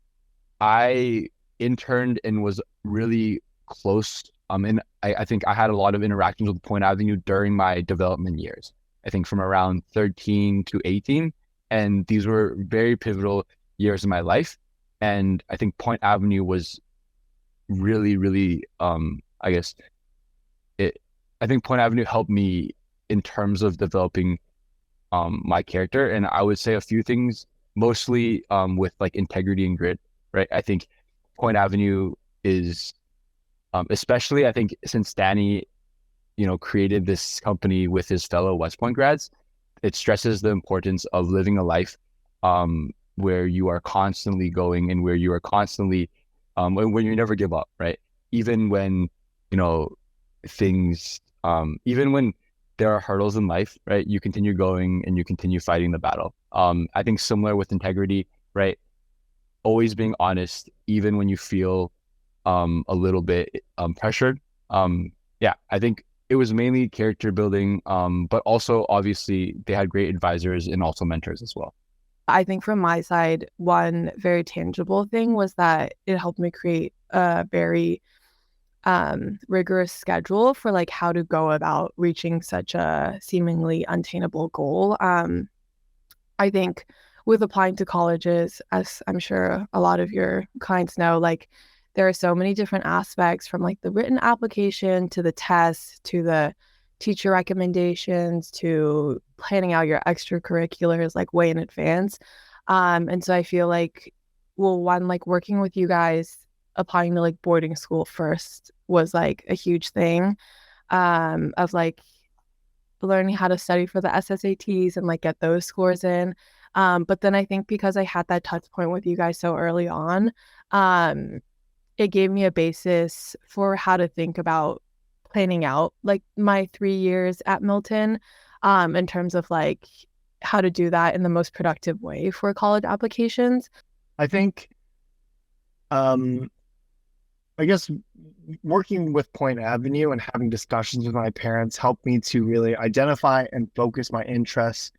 I interned and was really close. And I think I had a lot of interactions with Point Avenue during my development years. I think from around 13 to 18. And these were very pivotal years in my life. And I think Point Avenue was really, really, I think Point Avenue helped me in terms of developing my character. And I would say a few things, mostly with like integrity and grit, right? I think Point Avenue is, especially I think since Danny, created this company with his fellow West Point grads, it stresses the importance of living a life where you are constantly going and where you are constantly, when you never give up, right? Even when, things, even when there are hurdles in life, right? You continue going and you continue fighting the battle. I think similar with integrity, right? Always being honest, even when you feel a little bit pressured. Yeah, I think it was mainly character building, but also obviously they had great advisors and also mentors as well. I think from my side, one very tangible thing was that it helped me create a very rigorous schedule for like how to go about reaching such a seemingly unattainable goal. I think with applying to colleges, as I'm sure a lot of your clients know, like there are so many different aspects, from like the written application to the tests to the teacher recommendations to planning out your extracurriculars like way in advance. And so I feel like, well, one, like working with you guys, applying to like boarding school first was like a huge thing, of like learning how to study for the SSATs and like get those scores in. But then I think because I had that touch point with you guys so early on, it gave me a basis for how to think about planning out like my 3 years at Milton, in terms of like how to do that in the most productive way for college applications. I think, I guess working with Point Avenue and having discussions with my parents helped me to really identify and focus my interests,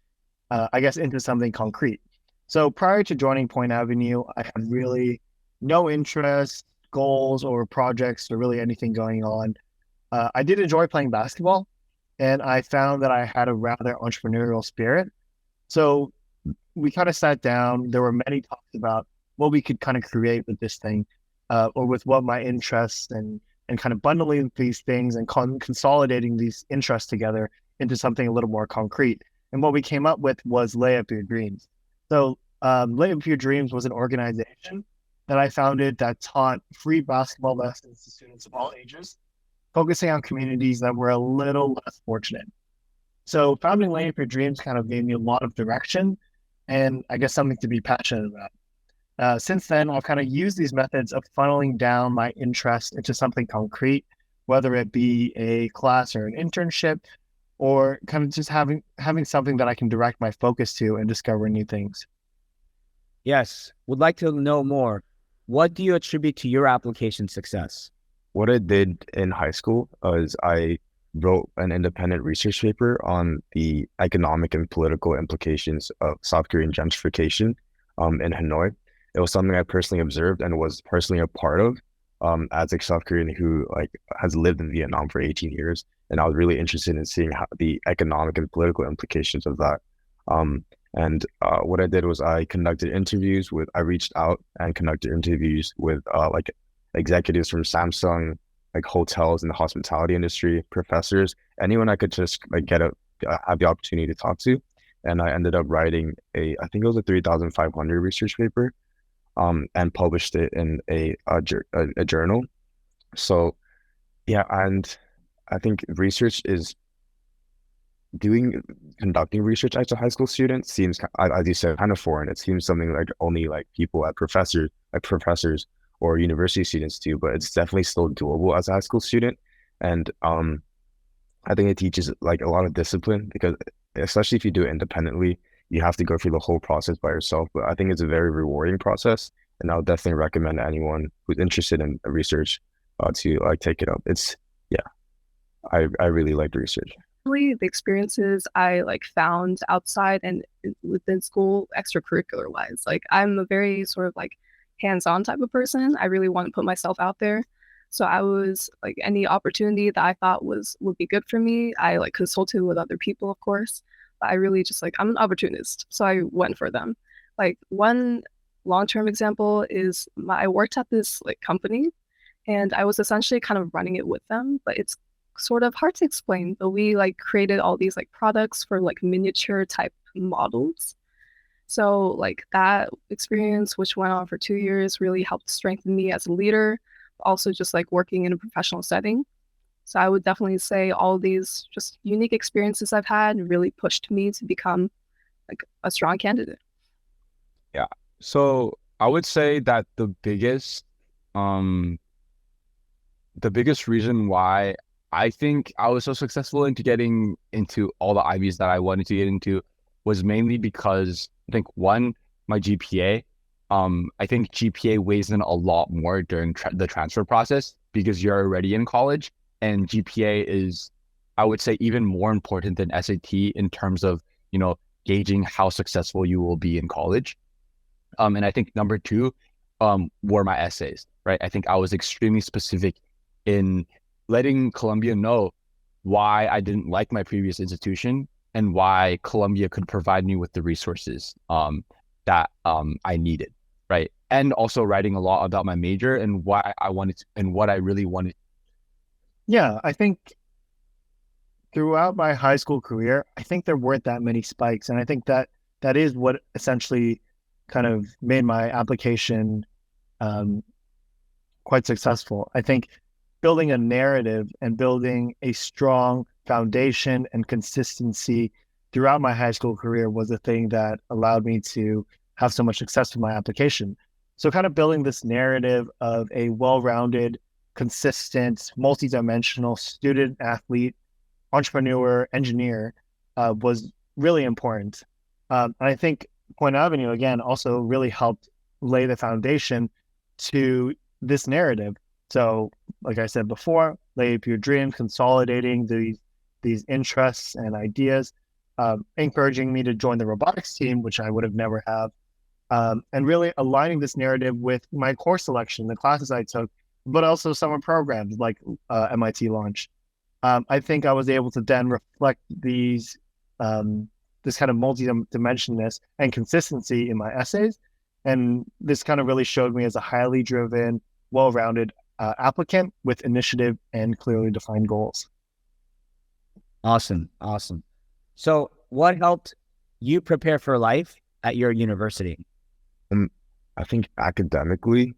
I guess, into something concrete. So prior to joining Point Avenue, I had really no interest, goals, or projects, or really anything going on. I did enjoy playing basketball, and I found that I had a rather entrepreneurial spirit. So we kind of sat down. There were many talks about what we could kind of create with this thing, or with what my interests, and kind of bundling these things and consolidating these interests together into something a little more concrete. And what we came up with was Lay Up Your Dreams. So Lay Up Your Dreams was an organization that I founded that taught free basketball lessons to students of all ages, focusing on communities that were a little less fortunate. So founding Lay Up Your Dreams kind of gave me a lot of direction and I guess something to be passionate about. Since then, I've kind of used these methods of funneling down my interest into something concrete, whether it be a class or an internship, or kind of just having something that I can direct my focus to and discover new things. Yes, would like to know more. What do you attribute to your application success? What I did in high school is I wrote an independent research paper on the economic and political implications of South Korean gentrification in Hanoi. it was something I personally observed and was personally a part of, as a South Korean who like has lived in Vietnam for 18 years. And I was really interested in seeing how the economic and political implications of that. What I did was I reached out and conducted interviews with like executives from Samsung, like hotels in the hospitality industry, professors, anyone I could just like have the opportunity to talk to. And I ended up writing I think it was a 3,500 research paper, and published it in a journal. So yeah, and I think conducting research as a high school student seems, as you said, kind of foreign. It seems something like only like people at professors or university students do, but it's definitely still doable as a high school student. And I think it teaches like a lot of discipline, because especially if you do it independently, you have to go through the whole process by yourself. But I think it's a very rewarding process, and I would definitely recommend anyone who's interested in research to like take it up. I really like research. The experiences I like found outside and within school, extracurricular wise, like I'm a very sort of like hands-on type of person. I really want to put myself out there. So I was like, any opportunity that I thought would be good for me, I like consulted with other people, of course. But I really just like, I'm an opportunist, so I went for them. Like one long-term example is I worked at this like company, and I was essentially kind of running it with them, but it's sort of hard to explain. But we like created all these like products for like miniature type models. So like that experience, which went on for 2 years, really helped strengthen me as a leader, also just like working in a professional setting. So I would definitely say all these just unique experiences I've had really pushed me to become like a strong candidate. Yeah. So I would say that the biggest reason why I think I was so successful into getting into all the Ivies that I wanted to get into was mainly because I think one, my GPA. I think GPA weighs in a lot more during the transfer process, because you're already in college, and GPA is, I would say, even more important than SAT in terms of, gauging how successful you will be in college. And I think number two, were my essays, right? I think I was extremely specific in letting Columbia know why I didn't like my previous institution and why Columbia could provide me with the resources that I needed, right? And also writing a lot about my major and why I wanted to, and what I really wanted. Yeah, I think throughout my high school career, I think there weren't that many spikes. And I think that is what essentially kind of made my application quite successful. I think building a narrative and building a strong foundation and consistency throughout my high school career was the thing that allowed me to have so much success with my application. So kind of building this narrative of a well-rounded, consistent, multidimensional student, athlete, entrepreneur, engineer was really important. And I think Point Avenue, again, also really helped lay the foundation to this narrative. So, like I said before, lay up your dreams, consolidating these interests and ideas, encouraging me to join the robotics team, which I would have never have, and really aligning this narrative with my course selection, the classes I took, but also summer programs like MIT Launch. I think I was able to then reflect this kind of multi-dimensionness and consistency in my essays. And this kind of really showed me as a highly driven, well-rounded applicant with initiative and clearly defined goals. Awesome. So what helped you prepare for life at your university? I think academically,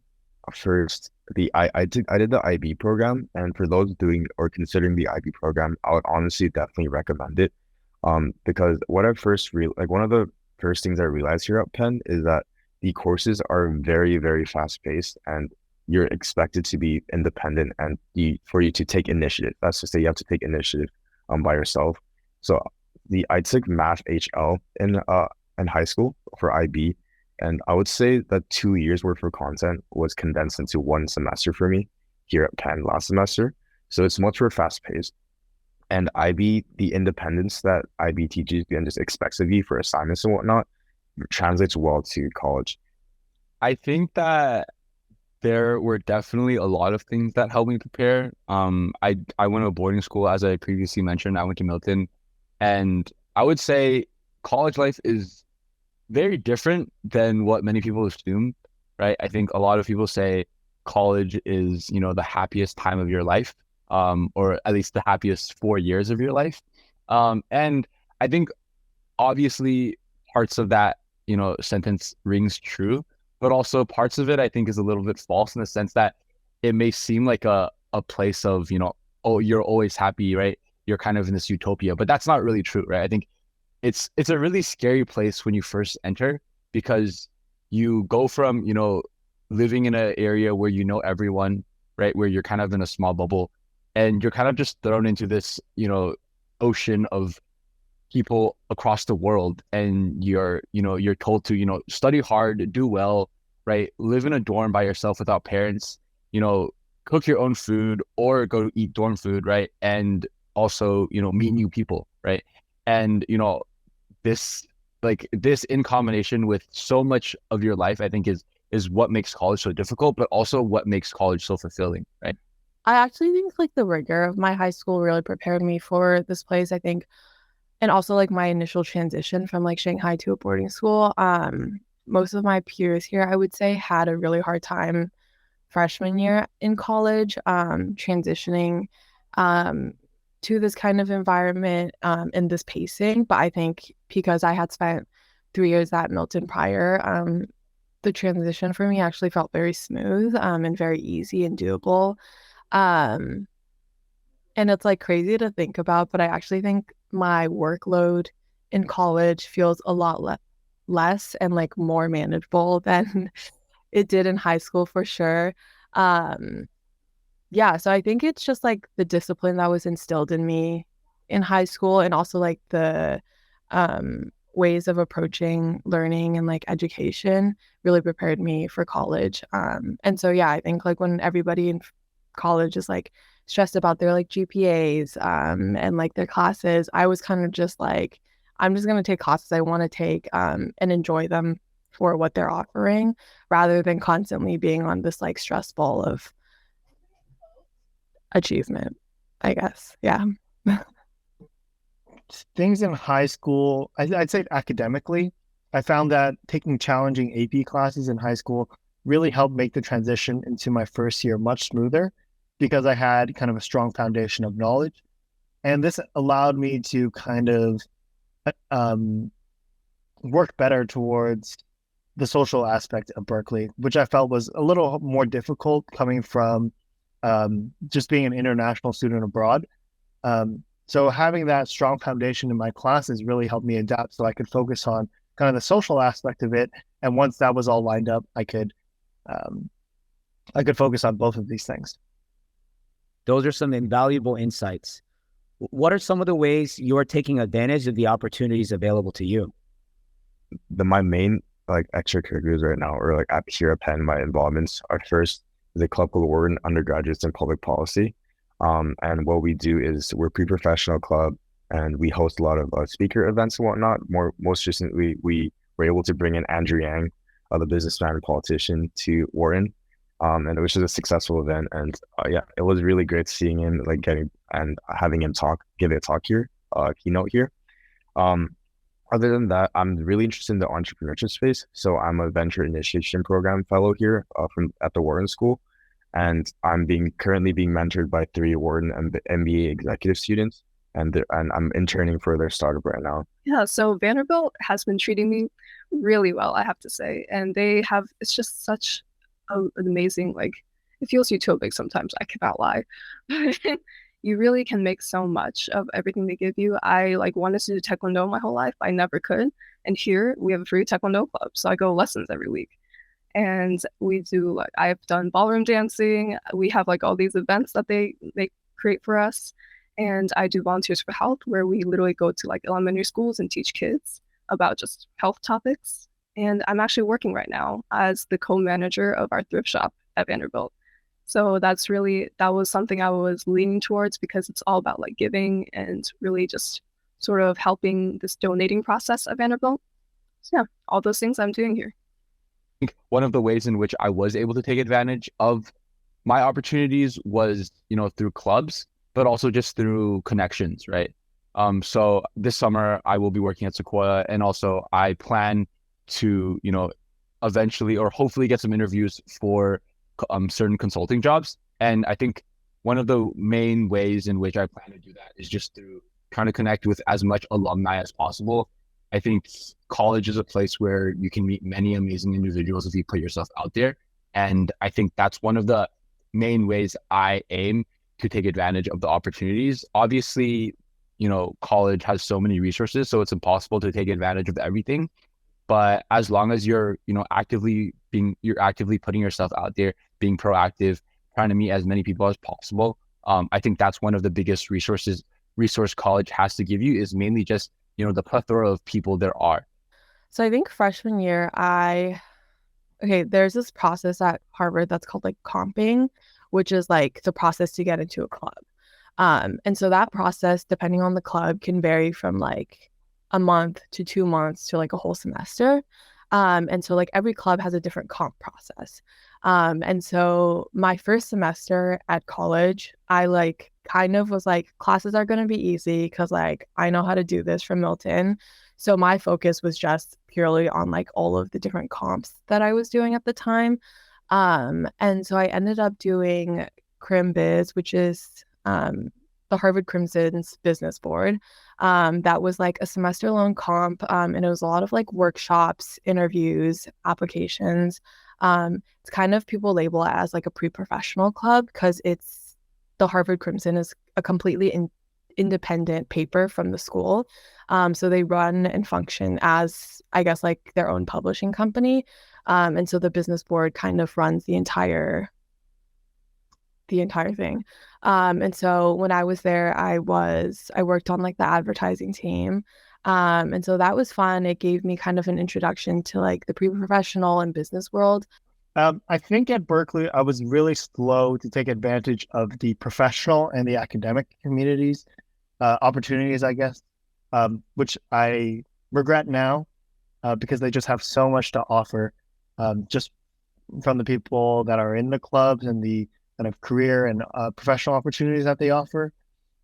first, I did the IB program, and for those doing or considering the IB program, I would honestly definitely recommend it. Because one of the first things I realized here at Penn is that the courses are very, very fast paced, and you're expected to be independent and for you to take initiative. That's to say, you have to take initiative by yourself. So I took Math HL in high school for IB, and I would say that 2 years worth of content was condensed into one semester for me here at Penn last semester. So it's much more fast paced. And IB, the independence that IB teaches you and just expects of you for assignments and whatnot, translates well to college. I think that there were definitely a lot of things that helped me prepare. I went to a boarding school, as I previously mentioned. I went to Milton, and I would say college life is very different than what many people assume, right? I think a lot of people say college is, the happiest time of your life, or at least the happiest 4 years of your life. And I think obviously parts of that, sentence rings true, but also parts of it I think is a little bit false in the sense that it may seem like a place of, oh, you're always happy, right? You're kind of in this utopia, but that's not really true, right? I think it's a really scary place when you first enter because you go from, living in an area where you know everyone, right? Where you're kind of in a small bubble and you're kind of just thrown into this, ocean of people across the world, and you're told to, study hard, do well, right? Live in a dorm by yourself without parents, cook your own food or go eat dorm food, right? And also, meet new people, right? And this this in combination with so much of your life, I think is what makes college so difficult, but also what makes college so fulfilling, right? I actually think like the rigor of my high school really prepared me for this place, I think. And also like my initial transition from like Shanghai to a boarding school. Most of my peers here, I would say, had a really hard time freshman year in college, transitioning um, to this kind of environment and this pacing. But I think because I had spent 3 years at Milton prior, the transition for me actually felt very smooth and very easy and doable. Um, and it's like crazy to think about, but I actually think my workload in college feels a lot less and like more manageable than it did in high school for sure. Um, yeah, so I think it's just like the discipline that was instilled in me in high school and also like the ways of approaching learning and like education really prepared me for college. And so yeah, I think like when everybody in college is like stressed about their like GPAs and like their classes, I was kind of just like, I'm just going to take classes I want to take and enjoy them for what they're offering rather than constantly being on this like stress ball of achievement, I guess. Yeah. Things in high school, I'd say academically, I found that taking challenging AP classes in high school really helped make the transition into my first year much smoother because I had kind of a strong foundation of knowledge. And this allowed me to kind of work better towards the social aspect of Berkeley, which I felt was a little more difficult coming from just being an international student abroad. So having that strong foundation in my classes really helped me adapt so I could focus on kind of the social aspect of it. And once that was all lined up, I could focus on both of these things. Those are some invaluable insights. What are some of the ways you are taking advantage of the opportunities available to you? My main like extracurriculars right now, or like here at Penn, my involvements are first the Club called Wharton Undergraduates in Public Policy. And what we do is we're a pre-professional club, and we host a lot of speaker events and whatnot. Most recently, we were able to bring in Andrew Yang, the businessman and politician, to Wharton, and which was a successful event. And yeah, it was really great seeing him, like getting and having him give a talk here, keynote here. Other than that, I'm really interested in the entrepreneurship space. So I'm a venture initiation program fellow here at the Wharton School. And I'm currently being mentored by 3 Wharton and MBA executive students, and I'm interning for their startup right now. Yeah, so Vanderbilt has been treating me really well, I have to say. And it's just such an amazing, like, it feels utopic sometimes, I cannot lie. You really can make so much of everything they give you. I like wanted to do Taekwondo my whole life. I never could. And here we have a free Taekwondo club. So I go lessons every week. And we do like I've done ballroom dancing. We have like all these events that they create for us. And I do Volunteers for Health, where we literally go to like elementary schools and teach kids about just health topics. And I'm actually working right now as the co-manager of our thrift shop at Vanderbilt. So that was something I was leaning towards because it's all about like giving and really just sort of helping this donating process at Vanderbilt. So yeah, all those things I'm doing here. think one of the ways in which I was able to take advantage of my opportunities was, through clubs, but also just through connections, right? So this summer I will be working at Sequoia, and also I plan to, eventually or hopefully get some interviews for certain consulting jobs. And I think one of the main ways in which I plan to do that is just through trying to connect with as much alumni as possible. I think college is a place where you can meet many amazing individuals if you put yourself out there. And I think that's one of the main ways I aim to take advantage of the opportunities. Obviously, college has so many resources, so it's impossible to take advantage of everything. But as long as you're actively putting yourself out there, being proactive, trying to meet as many people as possible, I think that's one of the biggest resource college has to give you, is mainly just the plethora of people there are. So I think freshman year, there's this process at Harvard that's called like comping, which is like the process to get into a club. And so that process, depending on the club, can vary from like a month to 2 months to like a whole semester. And so like every club has a different comp process. And so my first semester at college, I like kind of was like, classes are going to be easy because like I know how to do this from Milton. So my focus was just purely on like all of the different comps that I was doing at the time. And so I ended up doing Crim Biz, which is the Harvard Crimson's business board. That was like a semester-long comp, and it was a lot of like workshops, interviews, applications. It's kind of people label it as like a pre-professional club because it's the Harvard Crimson is a completely independent paper from the school. So they run and function as, I guess, like their own publishing company. And so the business board kind of runs the entire thing. And so when I was there, I worked on like the advertising team. And so that was fun. It gave me kind of an introduction to like the pre-professional and business world. I think at Berkeley, I was really slow to take advantage of the professional and the academic communities, opportunities, I guess, which I regret now because they just have so much to offer, just from the people that are in the clubs and the kind of career and professional opportunities that they offer.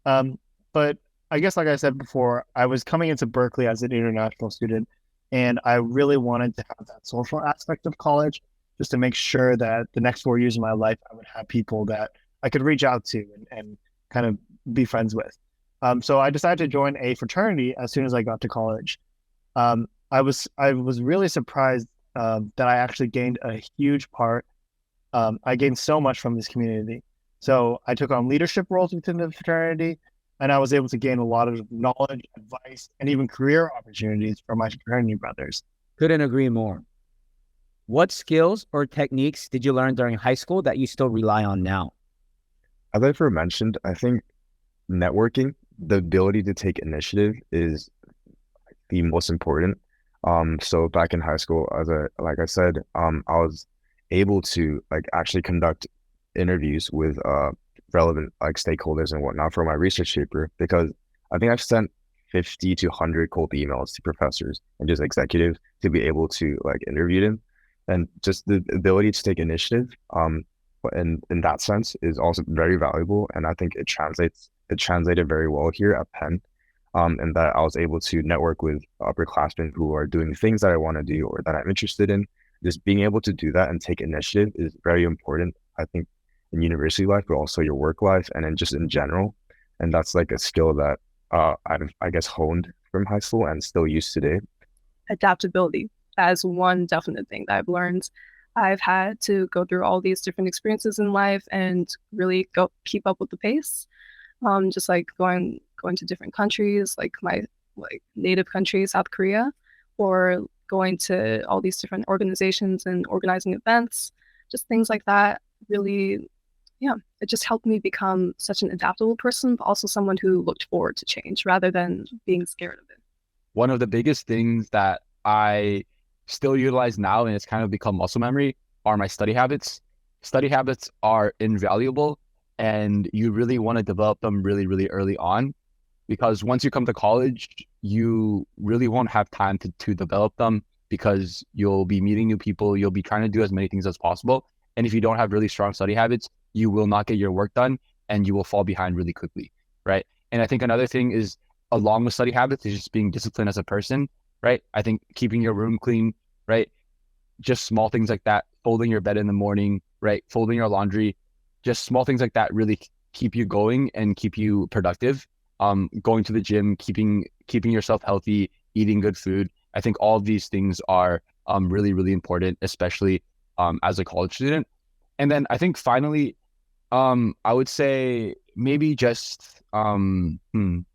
But I guess, like I said before, I was coming into Berkeley as an international student, and I really wanted to have that social aspect of college, just to make sure that the next 4 years of my life, I would have people that I could reach out to and kind of be friends with. So I decided to join a fraternity as soon as I got to college. I was really surprised that I actually gained a huge part. I gained so much from this community. So I took on leadership roles within the fraternity, and I was able to gain a lot of knowledge, advice, and even career opportunities from my fraternity brothers. Couldn't agree more. What skills or techniques did you learn during high school that you still rely on now? As I mentioned, I think networking, the ability to take initiative, is the most important. So back in high school, like I said, I was able to like actually conduct interviews with relevant like stakeholders and whatnot for my research paper, because I think I've sent 50 to 100 cold emails to professors and just executives to be able to like interview them. And just the ability to take initiative, and in that sense, is also very valuable. And I think it translated very well here at Penn, and that I was able to network with upperclassmen who are doing things that I want to do or that I'm interested in. Just being able to do that and take initiative is very important, I think, in university life, but also your work life and then just in general. And that's like a skill that I've, I guess, honed from high school and still use today. Adaptability. That is one definite thing that I've learned. I've had to go through all these different experiences in life and really keep up with the pace. Just like going to different countries, like my native country, South Korea, or going to all these different organizations and organizing events, just things like that. Really, yeah, it just helped me become such an adaptable person, but also someone who looked forward to change rather than being scared of it. One of the biggest things that I still utilize now, and it's kind of become muscle memory, are my study habits. Study habits are invaluable, and you really want to develop them really, really early on, because once you come to college, you really won't have time to develop them. because you'll be meeting new people. You'll be trying to do as many things as possible. And if you don't have really strong study habits, you will not get your work done and you will fall behind really quickly, right? And I think another thing is, along with study habits, is just being disciplined as a person, right? I think keeping your room clean, right? Just small things like that, folding your bed in the morning, right? Folding your laundry, just small things like that really keep you going and keep you productive. Going to the gym, keeping yourself healthy, eating good food. I think all of these things are really, really important, especially as a college student. And then I think finally, I would say maybe just maintaining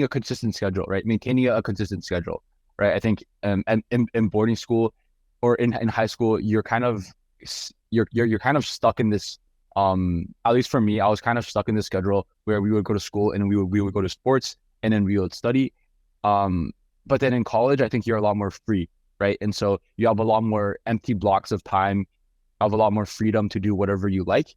a consistent schedule, right? Maintaining a consistent schedule, right? I think and in boarding school or in high school, you're kind of stuck in this. At least for me, I was kind of stuck in this schedule where we would go to school and we would go to sports and then we would study. But then in college, I think you're a lot more free, right? And so you have a lot more empty blocks of time, you have a lot more freedom to do whatever you like.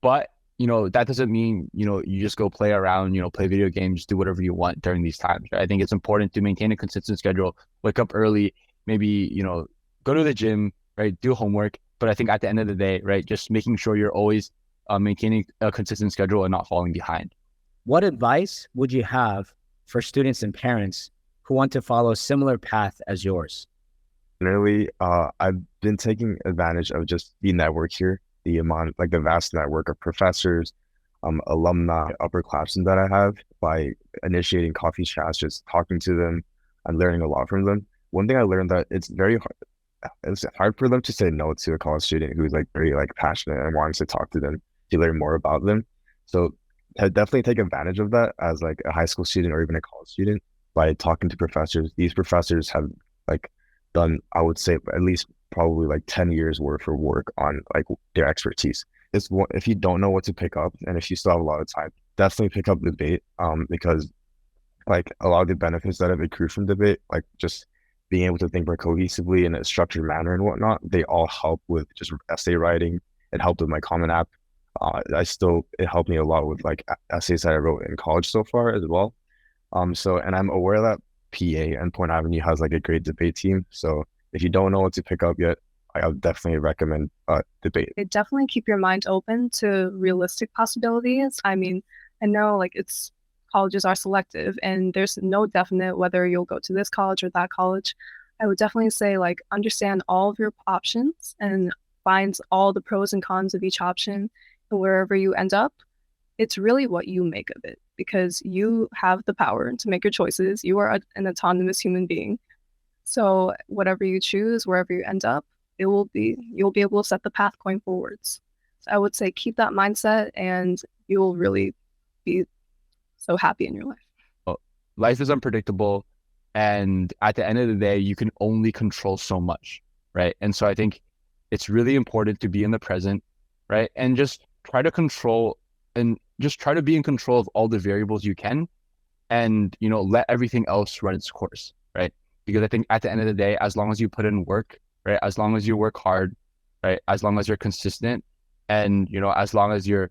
But that doesn't mean, you just go play around, play video games, do whatever you want during these times. Right? I think it's important to maintain a consistent schedule, wake up early, maybe, go to the gym, right? Do homework. But I think at the end of the day, right, just making sure you're always maintaining a consistent schedule and not falling behind. What advice would you have for students and parents who want to follow a similar path as yours? Generally, I've been taking advantage of just the network here, the vast network of professors, alumni, upperclassmen that I have by initiating coffee chats, just talking to them and learning a lot from them. One thing I learned that it's hard for them to say no to a college student who's very passionate and wants to talk to them to learn more about them. So I definitely take advantage of that as a high school student or even a college student by talking to professors. These professors have done, I would say, at least probably 10 years worth of work on their expertise. If you don't know what to pick up and if you still have a lot of time, definitely pick up debate, because a lot of the benefits that have accrued from debate, just being able to think more cohesively in a structured manner and whatnot, they all help with just essay writing. It helped with my Common App. It helped me a lot with essays that I wrote in college so far as well. And I'm aware that PA and Point Avenue has a great debate team. So if you don't know what to pick up yet, I would definitely recommend debate. Definitely keep your mind open to realistic possibilities. I mean, I know colleges are selective and there's no definite whether you'll go to this college or that college. I would definitely say understand all of your options and find all the pros and cons of each option, and wherever you end up, it's really what you make of it, because you have the power to make your choices. You are an autonomous human being. So whatever you choose, wherever you end up, you'll be able to set the path going forwards. So I would say keep that mindset and you'll really be so happy in your life. Life is unpredictable. And at the end of the day, you can only control so much, right? And so I think it's really important to be in the present, right? And just try to be in control of all the variables you can, and, let everything else run its course, right? Because I think at the end of the day, as long as you put in work, right? As long as you work hard, right? As long as you're consistent and, as long as you're,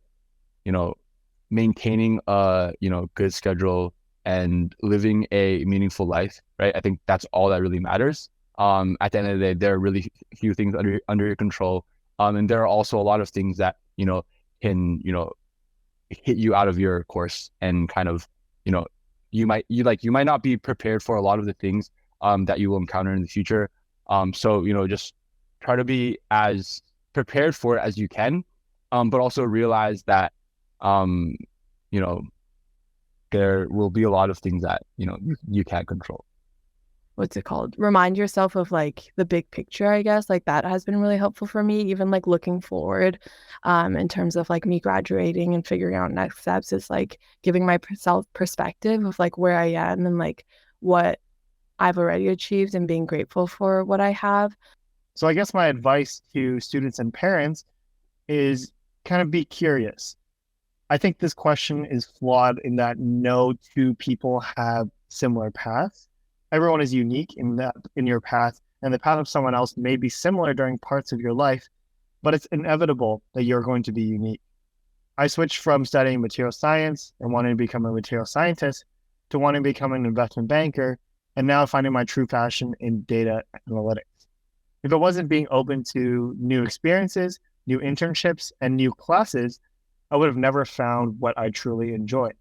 maintaining a, good schedule and living a meaningful life, right? I think that's all that really matters. At the end of the day, there are really few things under your control. And there are also a lot of things that, can, hit you out of your course and kind of, you might not be prepared for a lot of the things that you will encounter in the future. So, just try to be as prepared for it as you can, but also realize that, there will be a lot of things that, you can't control. What's it called? Remind yourself of the big picture, I guess. That has been really helpful for me, even looking forward, in terms of me graduating and figuring out next steps, is giving myself perspective of where I am and what I've already achieved and being grateful for what I have. So I guess my advice to students and parents is kind of be curious. I think this question is flawed in that no two people have similar paths. Everyone is unique in your path, and the path of someone else may be similar during parts of your life, but it's inevitable that you're going to be unique. I switched from studying material science and wanting to become a material scientist to wanting to become an investment banker and now finding my true passion in data analytics. If it wasn't being open to new experiences, new internships, and new classes, I would have never found what I truly enjoy.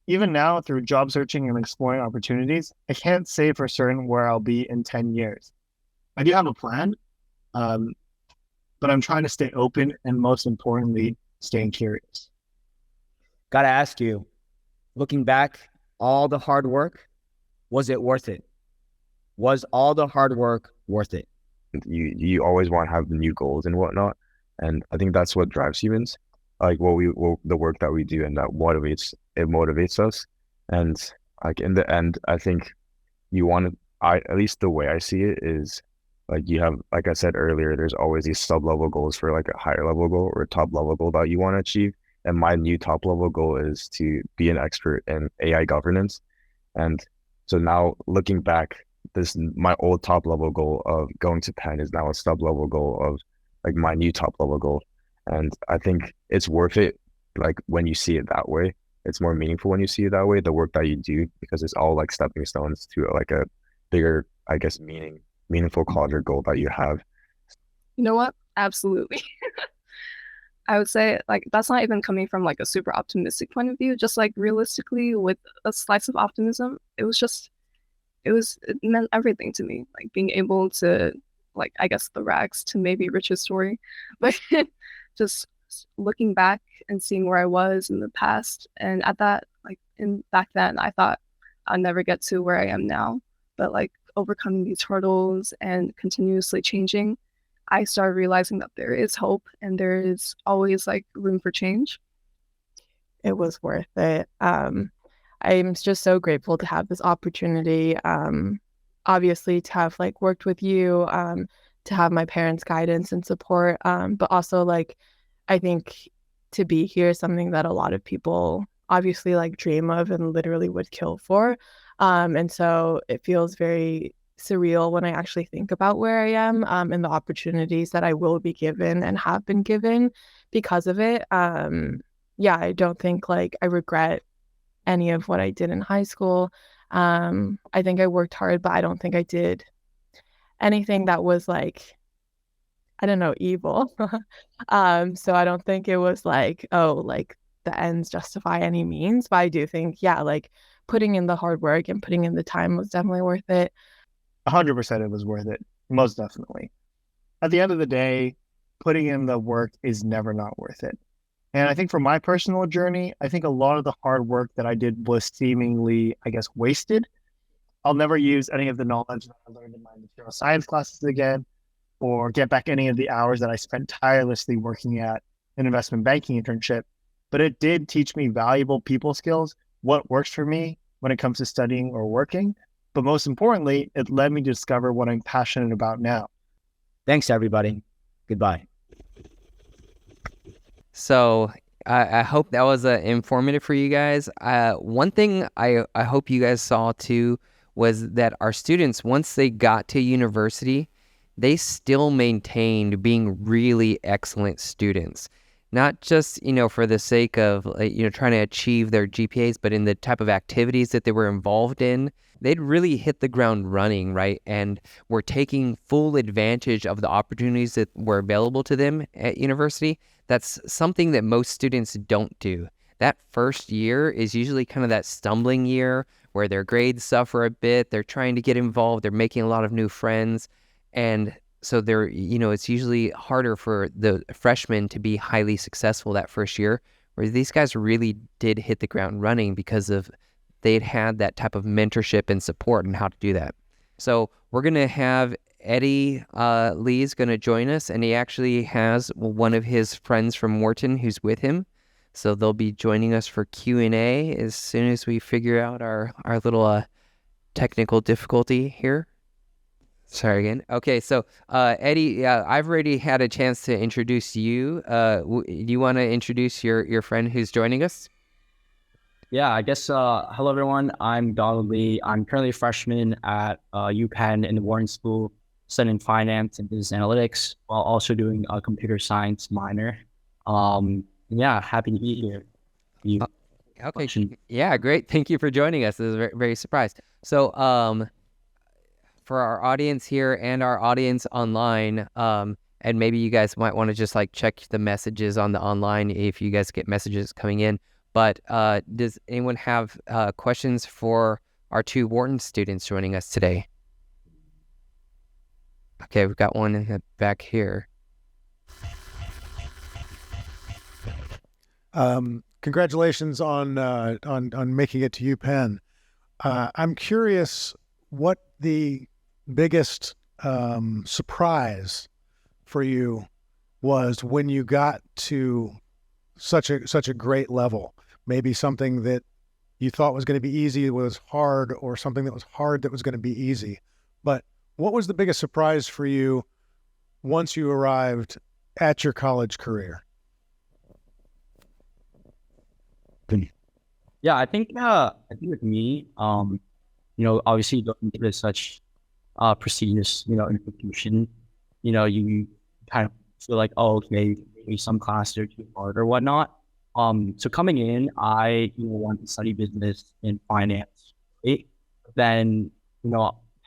Even now, through job searching and exploring opportunities, I can't say for certain where I'll be in 10 years. I do have a plan, but I'm trying to stay open and, most importantly, staying curious. Gotta ask you, looking back, all the hard work, was it worth it? Was all the hard work worth it? You always want to have new goals and whatnot, and I think that's what drives humans. Like the work that we do, and that motivates us. And like in the end, I think you want to. At least the way I see it is, like you have, like I said earlier, there's always these sub-level goals for like a higher level goal or a top level goal that you want to achieve. And my new top level goal is to be an expert in AI governance. And so now looking back, my old top level goal of going to Penn is now a sub level goal of like my new top level goal. And I think it's worth it, like when you see it that way. It's more meaningful when you see it that way, the work that you do, because it's all like stepping stones to like a bigger, I guess, meaningful cause or goal that you have. You know what? Absolutely. I would say like that's not even coming from like a super optimistic point of view. Just like realistically, with a slice of optimism, it meant everything to me. Like being able to, like, I guess the rags to maybe riches story, but just looking back and seeing where I was in the past, and at that, like back then, I thought I'd never get to where I am now. But like overcoming these hurdles and continuously changing, I started realizing that there is hope and there is always like room for change. It was worth it. I'm just so grateful to have this opportunity. Obviously to have like worked with you, to have my parents' guidance and support, but also like I think to be here is something that a lot of people obviously like dream of and literally would kill for. And so it feels very surreal when I actually think about where I am, and the opportunities that I will be given and have been given because of it. Yeah, I don't think like I regret any of what I did in high school. I think I worked hard, but I don't think I did anything that was like, I don't know, evil. So I don't think it was like, oh, like the ends justify any means. But I do think, yeah, like putting in the hard work and putting in the time was definitely worth it. 100% it was worth it, most definitely. At the end of the day, putting in the work is never not worth it. And I think for my personal journey, I think a lot of the hard work that I did was seemingly, I guess, wasted. I'll never use any of the knowledge that I learned in my material science classes again, or get back any of the hours that I spent tirelessly working at an investment banking internship. But it did teach me valuable people skills, what works for me when it comes to studying or working. But most importantly, it led me to discover what I'm passionate about now. Thanks, everybody. Goodbye. So I hope that was informative for you guys. One thing I hope you guys saw too was that our students, once they got to university, they still maintained being really excellent students. Not just, for the sake of, trying to achieve their GPAs, but in the type of activities that they were involved in, they'd really hit the ground running, right? And were taking full advantage of the opportunities that were available to them at university. That's something that most students don't do. That first year is usually kind of that stumbling year where their grades suffer a bit. They're trying to get involved. They're making a lot of new friends. And so they're, it's usually harder for the freshmen to be highly successful that first year, where these guys really did hit the ground running because of they'd had that type of mentorship and support and how to do that. So we're going to have Eddie Lee's going to join us, and he actually has one of his friends from Wharton who's with him. So they'll be joining us for Q&A as soon as we figure out our little technical difficulty here. Sorry again. Okay, so Eddie, I've already had a chance to introduce you. Do you want to introduce your friend who's joining us? Yeah, I guess, hello everyone, I'm Donald Lee. I'm currently a freshman at UPenn in the Wharton School, studying finance and business analytics, while also doing a computer science minor. Yeah, happy to be here. Okay, yeah, great. Thank you for joining us. This is very, very surprised. So, for our audience here and our audience online, and maybe you guys might want to just like check the messages on the online if you guys get messages coming in. But does anyone have questions for our two Wharton students joining us today? Okay, we've got one in the back here. Congratulations on making it to UPenn. I'm curious what the biggest surprise for you was when you got to such a great level. Maybe something that you thought was going to be easy was hard, or something that was hard that was going to be easy. But what was the biggest surprise for you once you arrived at your college career? Yeah, I think with me, obviously going to such prestigious, institution, you kind of feel like, oh, okay, maybe some classes are too hard or whatnot. So coming in, I wanted to study business and finance, right? Then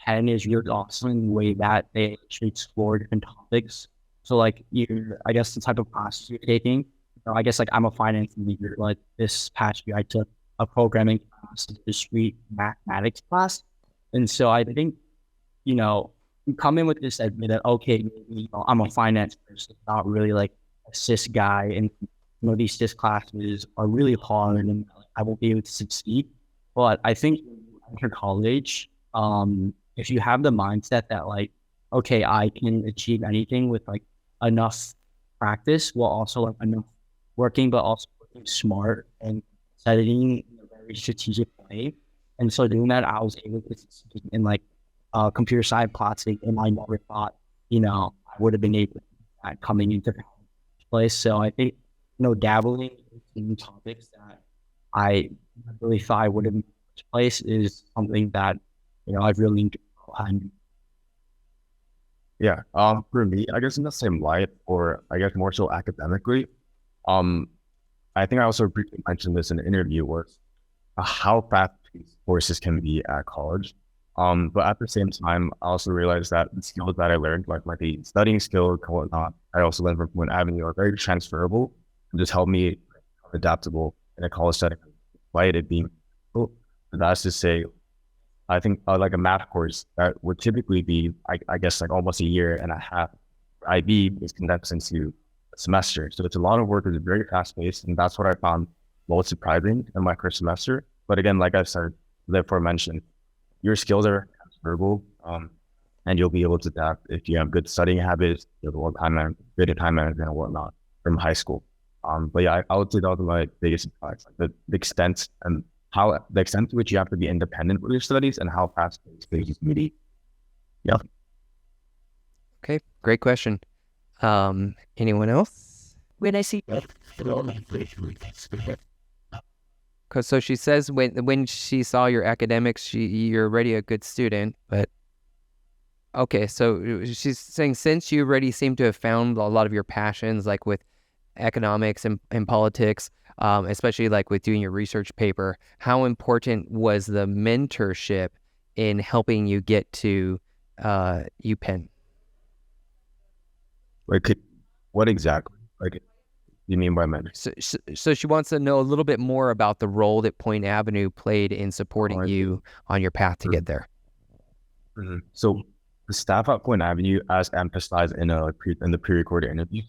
Penn is really awesome in the way that they actually explore different topics. So like I guess the type of classes you're taking. I guess like I'm a finance major. Like this past year, I took a programming class, a discrete mathematics class, and so I think you come in with this idea that okay, maybe, I'm a finance person, not really like a sys guy, and these sys classes are really hard, and I won't be able to succeed. But I think when you enter college, if you have the mindset that like, okay, I can achieve anything with like enough practice, while also like enough working, but also working smart and studying in a very strategic way. And so doing that, I was able to succeed in like computer science classes, and I never thought, I would have been able to do that coming into the place. So I think, dabbling in topics that I really thought I would have been in this place is something that, I've really enjoyed. Yeah. For me, I guess in the same light, or I guess more so academically, I think I also briefly mentioned this in an interview, where how fast-paced courses can be at college. But at the same time, I also realized that the skills that I learned, like the studying skills and whatnot, I also learned from Point Avenue, are very transferable and just help me become adaptable in a college setting, despite it being cool. And that's to say, I think like a math course that would typically be, I guess, like almost a year and a half, IB is condensed into a semester. So it's a lot of work. It's very fast paced, and that's what I found most surprising in my first semester. But again, like I said, therefore mentioned, your skills are transferable, and you'll be able to adapt if you have good studying habits, you have good time management and whatnot from high school. But yeah, I would say that was my biggest surprise, like the extent to which you have to be independent with your studies and how fast paced they can be. Yeah. Okay, great question. Anyone else? When I see So she says when she saw your academics, you're already a good student. But okay, so she's saying since you already seem to have found a lot of your passions, like with economics and politics, especially like with doing your research paper, how important was the mentorship in helping you get to UPenn? Like, what exactly? Like, you mean by mentorship? So she wants to know a little bit more about the role that Point Avenue played in supporting you on your path to get there. Mm-hmm. So the staff at Point Avenue, as emphasized in the pre-recorded interview,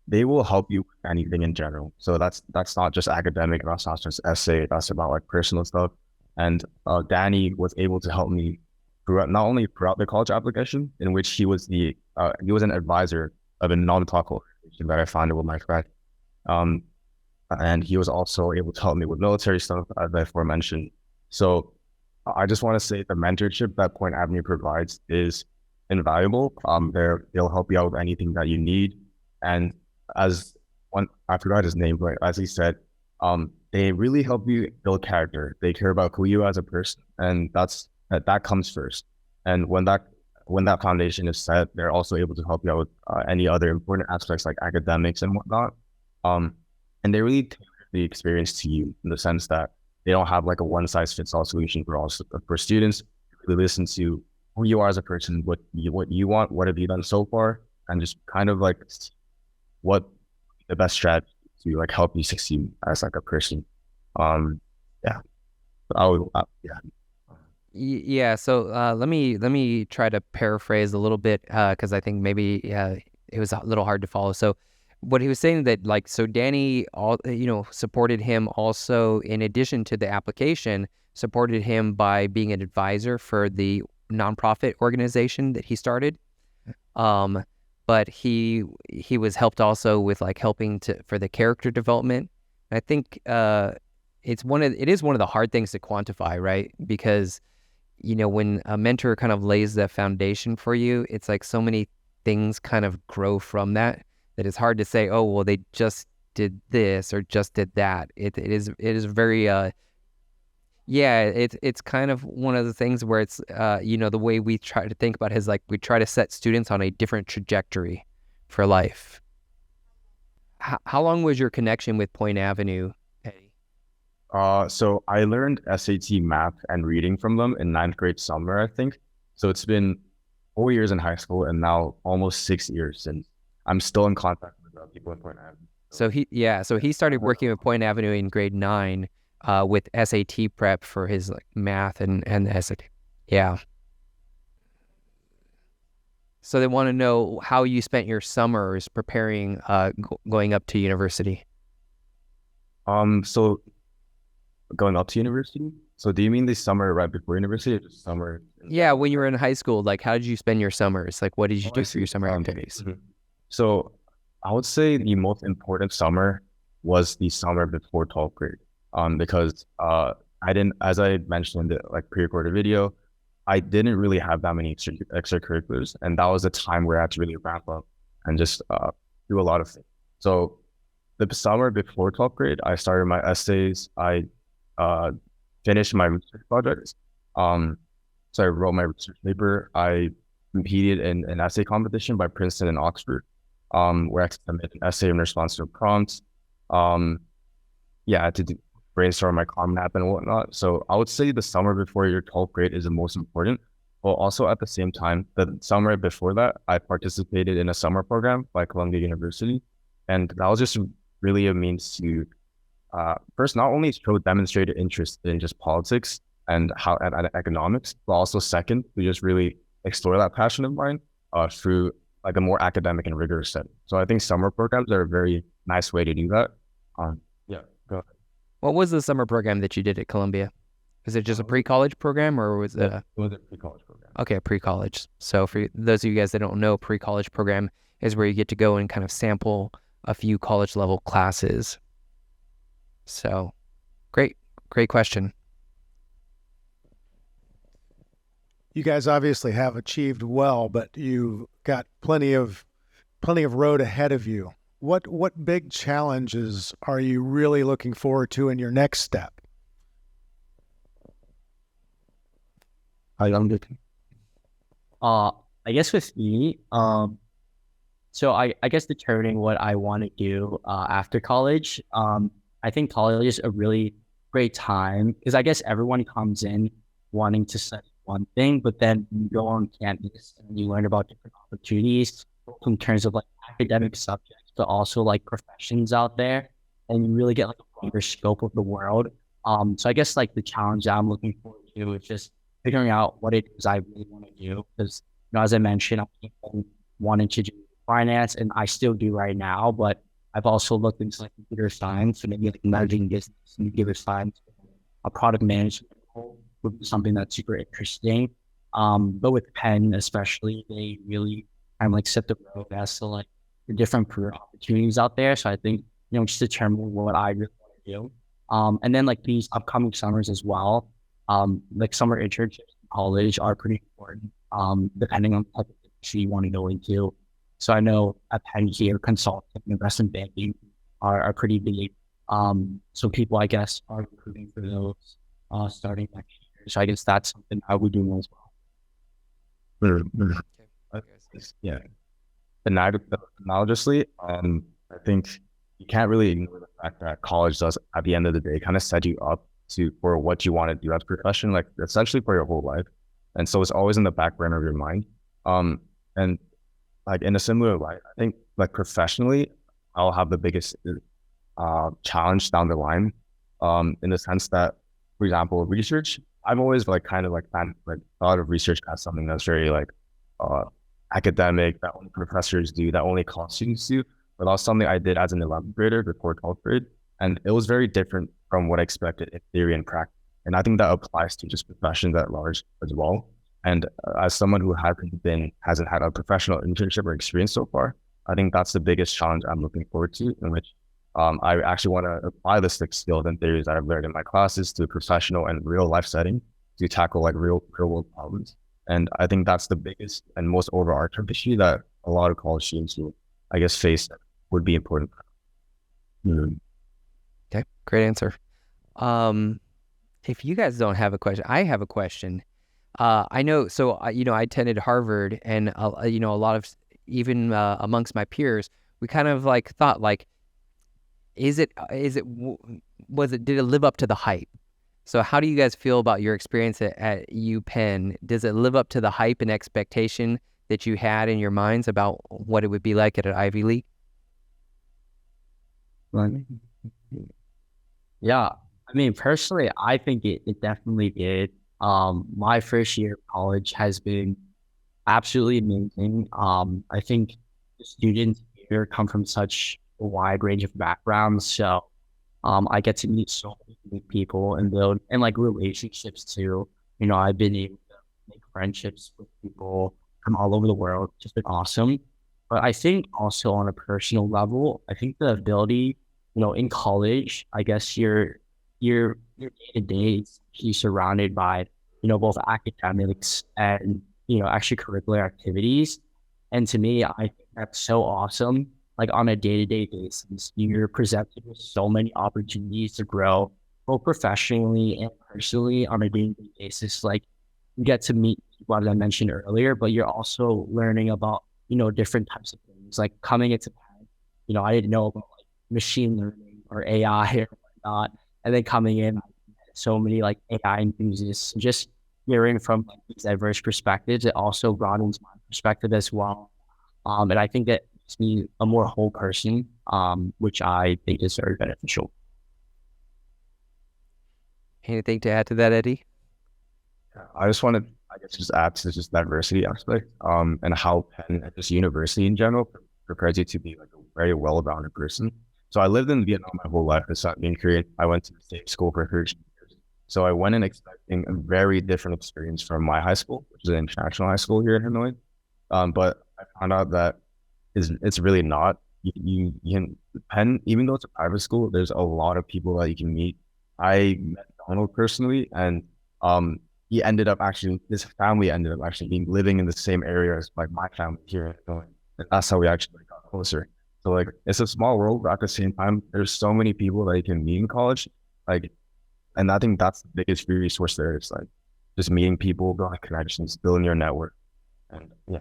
they will help you with anything in general. So that's not just academic, that's not just essay, that's about like personal stuff. And Danny was able to help me not only throughout the college application, in which he was an advisor of a non-talk organization that I founded with my friend. And he was also able to help me with military stuff, as I aforementioned. So I just want to say the mentorship that Point Avenue provides is invaluable. They'll help you out with anything that you need. And I forgot his name, but as he said, they really help you build character. They care about who you are as a person, and that comes first. And when that foundation is set, they're also able to help you out with any other important aspects like academics and whatnot. And they really tailor the experience to you in the sense that they don't have like a one-size-fits-all solution for students. They listen to who you are as a person, what you want, what have you done so far, and just kind of like what the best strategy to like help you succeed as like a person. Yeah, I would, yeah. Yeah, so let me try to paraphrase a little bit because I think maybe it was a little hard to follow. So what he was saying that like so Danny supported him also in addition to the application, supported him by being an advisor for the nonprofit organization that he started. But he was helped also with like helping for the character development. And I think it is one of the hard things to quantify, right? Because when a mentor kind of lays the foundation for you, it's like so many things kind of grow from that it's hard to say, oh, well, they just did this or just did that. It is very, it's kind of one of the things where it's, the way we try to think about it is like we try to set students on a different trajectory for life. How long was your connection with Point Avenue, Eddie? So I learned SAT math and reading from them in 9th grade summer, I think. So it's been 4 years in high school and now almost 6 years, and I'm still in contact with people in Point Avenue. So he started working with Point Avenue in grade 9 with SAT prep for his like math and SAT. Yeah. So they want to know how you spent your summers preparing going up to university. So going up to university? So do you mean the summer right before university or just summer? Yeah, when you were in high school, like how did you spend your summers? Like what did you do for your summer activities? Mm-hmm. So I would say the most important summer was the summer before 12th grade. Because I didn't, as I mentioned in the like pre-recorded video, I didn't really have that many extracurriculars, and that was a time where I had to really ramp up and just do a lot of things. So the summer before 12th grade, I started my essays. I finished my research projects. So I wrote my research paper. I competed in an essay competition by Princeton and Oxford, where I submitted an essay in response to a prompt. I had to brainstorm my Common App and whatnot. So I would say the summer before your 12th grade is the most important. But also at the same time, the summer before that, I participated in a summer program by Columbia University. And that was just really a means to first, not only show demonstrated interest in just politics and economics, but also second, to just really explore that passion of mine through like a more academic and rigorous setting. So I think summer programs are a very nice way to do that. Go ahead. What was the summer program that you did at Columbia? Was it just a pre-college program or was it? It was a pre-college program. Okay, pre-college. So for those of you guys that don't know, pre-college program is where you get to go and kind of sample a few college level classes. So great question. You guys obviously have achieved well, but you've got plenty of road ahead of you. What big challenges are you really looking forward to in your next step? I guess with me, so I guess determining what I want to do after college. I think college is a really great time because I guess everyone comes in wanting to study one thing, but then you go on campus and you learn about different opportunities in terms of like academic subjects, but also like professions out there, and you really get like a bigger scope of the world. So I guess like the challenge that I'm looking forward to is just figuring out what it is I really want to do. Because as I mentioned, I'm wanting to do finance, and I still do right now, but I've also looked into like computer science and maybe like managing business and computer science. A product management would be something that's super interesting. But with Penn especially, they really kind of like set the road as to like the different career opportunities out there. So I think, just determine what I really want to do. And then like these upcoming summers as well, like summer internships in college are pretty important, depending on what you want to go into. So I know at Penn here, consulting, investment banking are pretty big. So people, I guess, are recruiting for those starting next year. So I guess that's something I would do as well. Yeah. Analogously, I think you can't really ignore the fact that college does, at the end of the day, kind of set you up for what you want to do as a profession, like essentially for your whole life. And so it's always in the back burner of your mind. And like in a similar light, I think like professionally, I'll have the biggest challenge down the line, in the sense that, for example, research. I've always like kind of like thought of research as something that's very like academic, that only professors do, that only college students do. But that was something I did as an 11th grader before 12th grade, and it was very different from what I expected in theory and practice. And I think that applies to just professions at large as well. And as someone who hasn't had a professional internship or experience so far, I think that's the biggest challenge I'm looking forward to, in which I actually want to apply the six skills and theories that I've learned in my classes to a professional and real life setting to tackle like real world problems. And I think that's the biggest and most overarching issue that a lot of college students will, I guess, face, that would be important. Okay, great answer. If you guys don't have a question, I have a question. I know, so I attended Harvard, and a lot of, even amongst my peers, we kind of like thought like, did it live up to the hype? So how do you guys feel about your experience at UPenn? Does it live up to the hype and expectation that you had in your minds about what it would be like at an Ivy League? Yeah, I mean, personally, I think it definitely did. My first year of college has been absolutely amazing. I think the students here come from such a wide range of backgrounds, so I get to meet so many people and build and like relationships too. I've been able to make friendships with people from all over the world. It's just been awesome. But I think also on a personal level, I think the ability, in college, I guess your day to day is surrounded by, both academics and, extracurricular activities. And to me, I think that's so awesome. Like on a day-to-day basis, you're presented with so many opportunities to grow, both professionally and personally on a day-to-day basis. Like you get to meet people, as I mentioned earlier, but you're also learning about, different types of things. Like coming into Penn, I didn't know about like machine learning or AI or whatnot. And then coming in, I met so many like AI enthusiasts, just hearing from like these diverse perspectives, it also broadens my perspective as well. And I think that makes me a more whole person, which I think is very beneficial. Anything to add to that, Eddie? I just want to, I guess, just add to this diversity aspect, and how Penn and just university in general prepares you to be like a very well-rounded person. So I lived in Vietnam my whole life. It's not being Korean. I went to the same school for 13 years. So I went in expecting a very different experience from my high school, which is an international high school here in Hanoi. But I found out that it's really not. You can, Penn, even though it's a private school, there's a lot of people that you can meet. I met Donald personally, and his family ended up actually living in the same area as like my family here in Illinois. And that's how we actually got closer. So like, it's a small world, but at the same time, there's so many people that you can meet in college. Like, and I think that's the biggest resource there. It's like just meeting people, building connections, building your network. And yeah.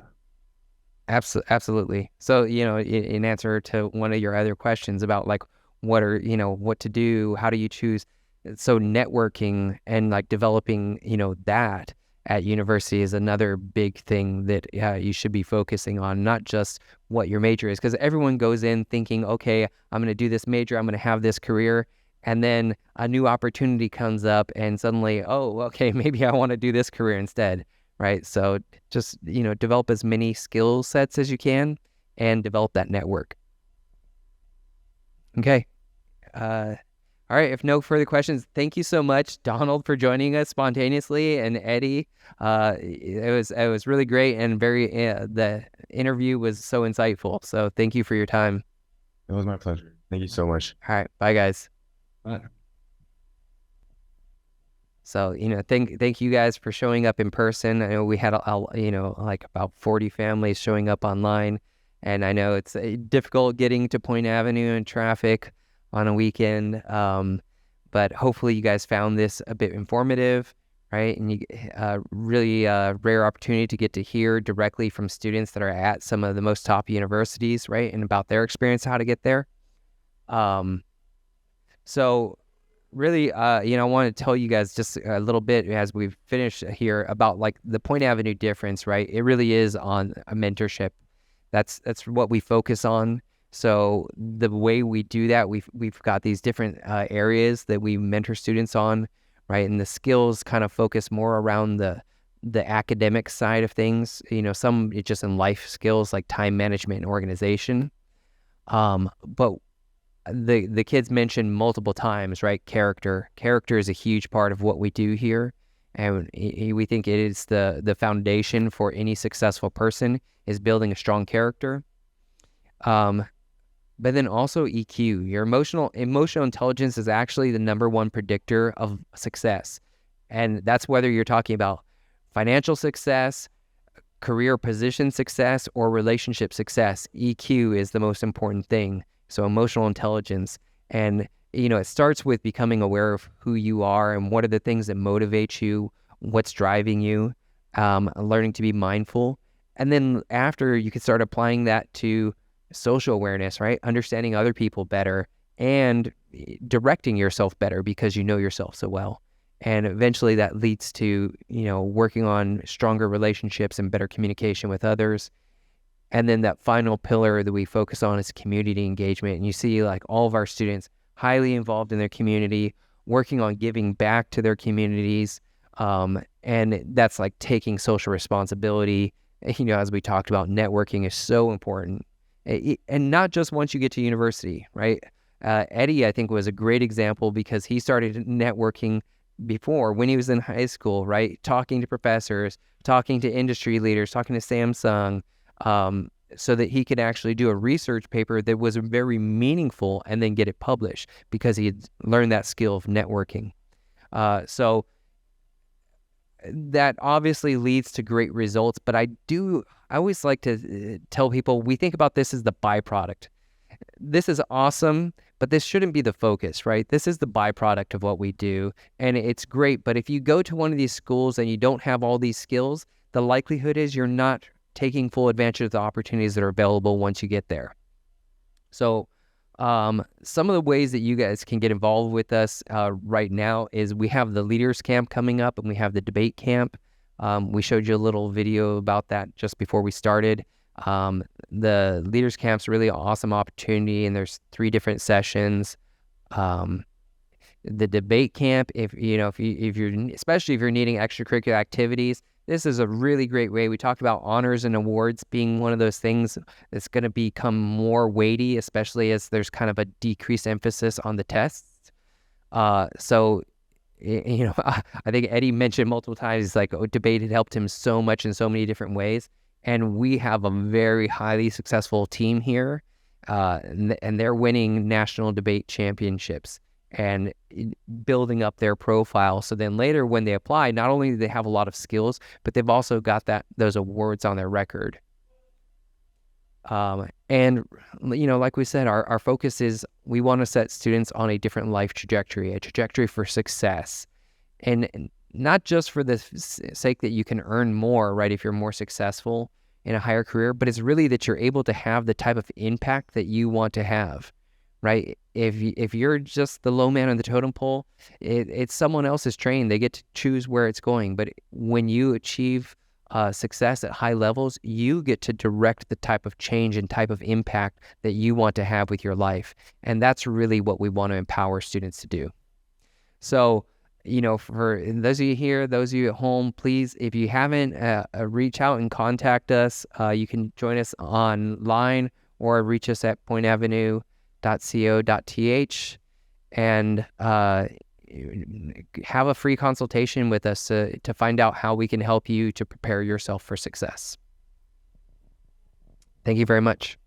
Absolutely. So, in answer to one of your other questions about like, what to do, how do you choose? So networking and like developing, that at university is another big thing that you should be focusing on, not just what your major is, because everyone goes in thinking, okay, I'm going to do this major, I'm going to have this career, and then a new opportunity comes up and suddenly, oh, okay, maybe I want to do this career instead, right? So just, develop as many skill sets as you can and develop that network. Okay. All right, if no further questions, thank you so much, Donald, for joining us spontaneously, and Eddie. It was really great, and the interview was so insightful. So thank you for your time. It was my pleasure. Thank you so much. All right, bye guys. Bye. So thank you guys for showing up in person. I know we had like about 40 families showing up online, and I know it's difficult getting to Point Avenue in traffic on a weekend, but hopefully you guys found this a bit informative, right? And you really rare opportunity to get to hear directly from students that are at some of the most top universities, right? And about their experience, how to get there. So really, I want to tell you guys just a little bit as we finish here about like the Point Avenue difference, right? It really is on a mentorship. That's what we focus on. So the way we do that, we've got these different areas that we mentor students on, right? And the skills kind of focus more around the academic side of things. Some it's just in life skills like time management and organization. But the kids mentioned multiple times, right? Character is a huge part of what we do here, and we think it is the foundation for any successful person is building a strong character. But then also EQ, your emotional intelligence is actually the number one predictor of success, and that's whether you're talking about financial success, career position success, or relationship success. EQ is the most important thing. So emotional intelligence, and it starts with becoming aware of who you are and what are the things that motivate you, what's driving you, learning to be mindful. And then after, you can start applying that to social awareness, right? Understanding other people better and directing yourself better because you know yourself so well. And eventually that leads to, working on stronger relationships and better communication with others. And then that final pillar that we focus on is community engagement. And you see like all of our students highly involved in their community, working on giving back to their communities. And that's like taking social responsibility. As we talked about, networking is so important. And not just once you get to university, right? Eddie, I think, was a great example because he started networking before when he was in high school, right? Talking to professors, talking to industry leaders, talking to Samsung, so that he could actually do a research paper that was very meaningful and then get it published because he had learned that skill of networking. So that obviously leads to great results, but I always like to tell people, we think about this as the byproduct. This is awesome, but this shouldn't be the focus, right? This is the byproduct of what we do, and it's great. But if you go to one of these schools and you don't have all these skills, the likelihood is you're not taking full advantage of the opportunities that are available once you get there. So some of the ways that you guys can get involved with us right now is we have the Leaders Camp coming up, and we have the Debate Camp. We showed you a little video about that just before we started. The Leaders Camp's really an awesome opportunity, and there's 3 different sessions. The Debate Camp, if you're especially if you're needing extracurricular activities, this is a really great way. We talked about honors and awards being one of those things that's going to become more weighty, especially as there's kind of a decreased emphasis on the tests. So I think Eddie mentioned multiple times, like, debate had helped him so much in so many different ways. And we have a very highly successful team here, and they're winning national debate championships and building up their profile. So then later when they apply, not only do they have a lot of skills, but they've also got those awards on their record. And like we said, our focus is we want to set students on a different life trajectory, a trajectory for success, and not just for the sake that you can earn more, right, if you're more successful in a higher career, but it's really that you're able to have the type of impact that you want to have, right? If you're just the low man on the totem pole, it's someone else's train. They get to choose where it's going. But when you achieve success at high levels, you get to direct the type of change and type of impact that you want to have with your life. And that's really what we want to empower students to do. So, for those of you here, those of you at home, please, if you haven't, reach out and contact us. You can join us online or reach us at pointavenue.co.th and have a free consultation with us to find out how we can help you to prepare yourself for success. Thank you very much.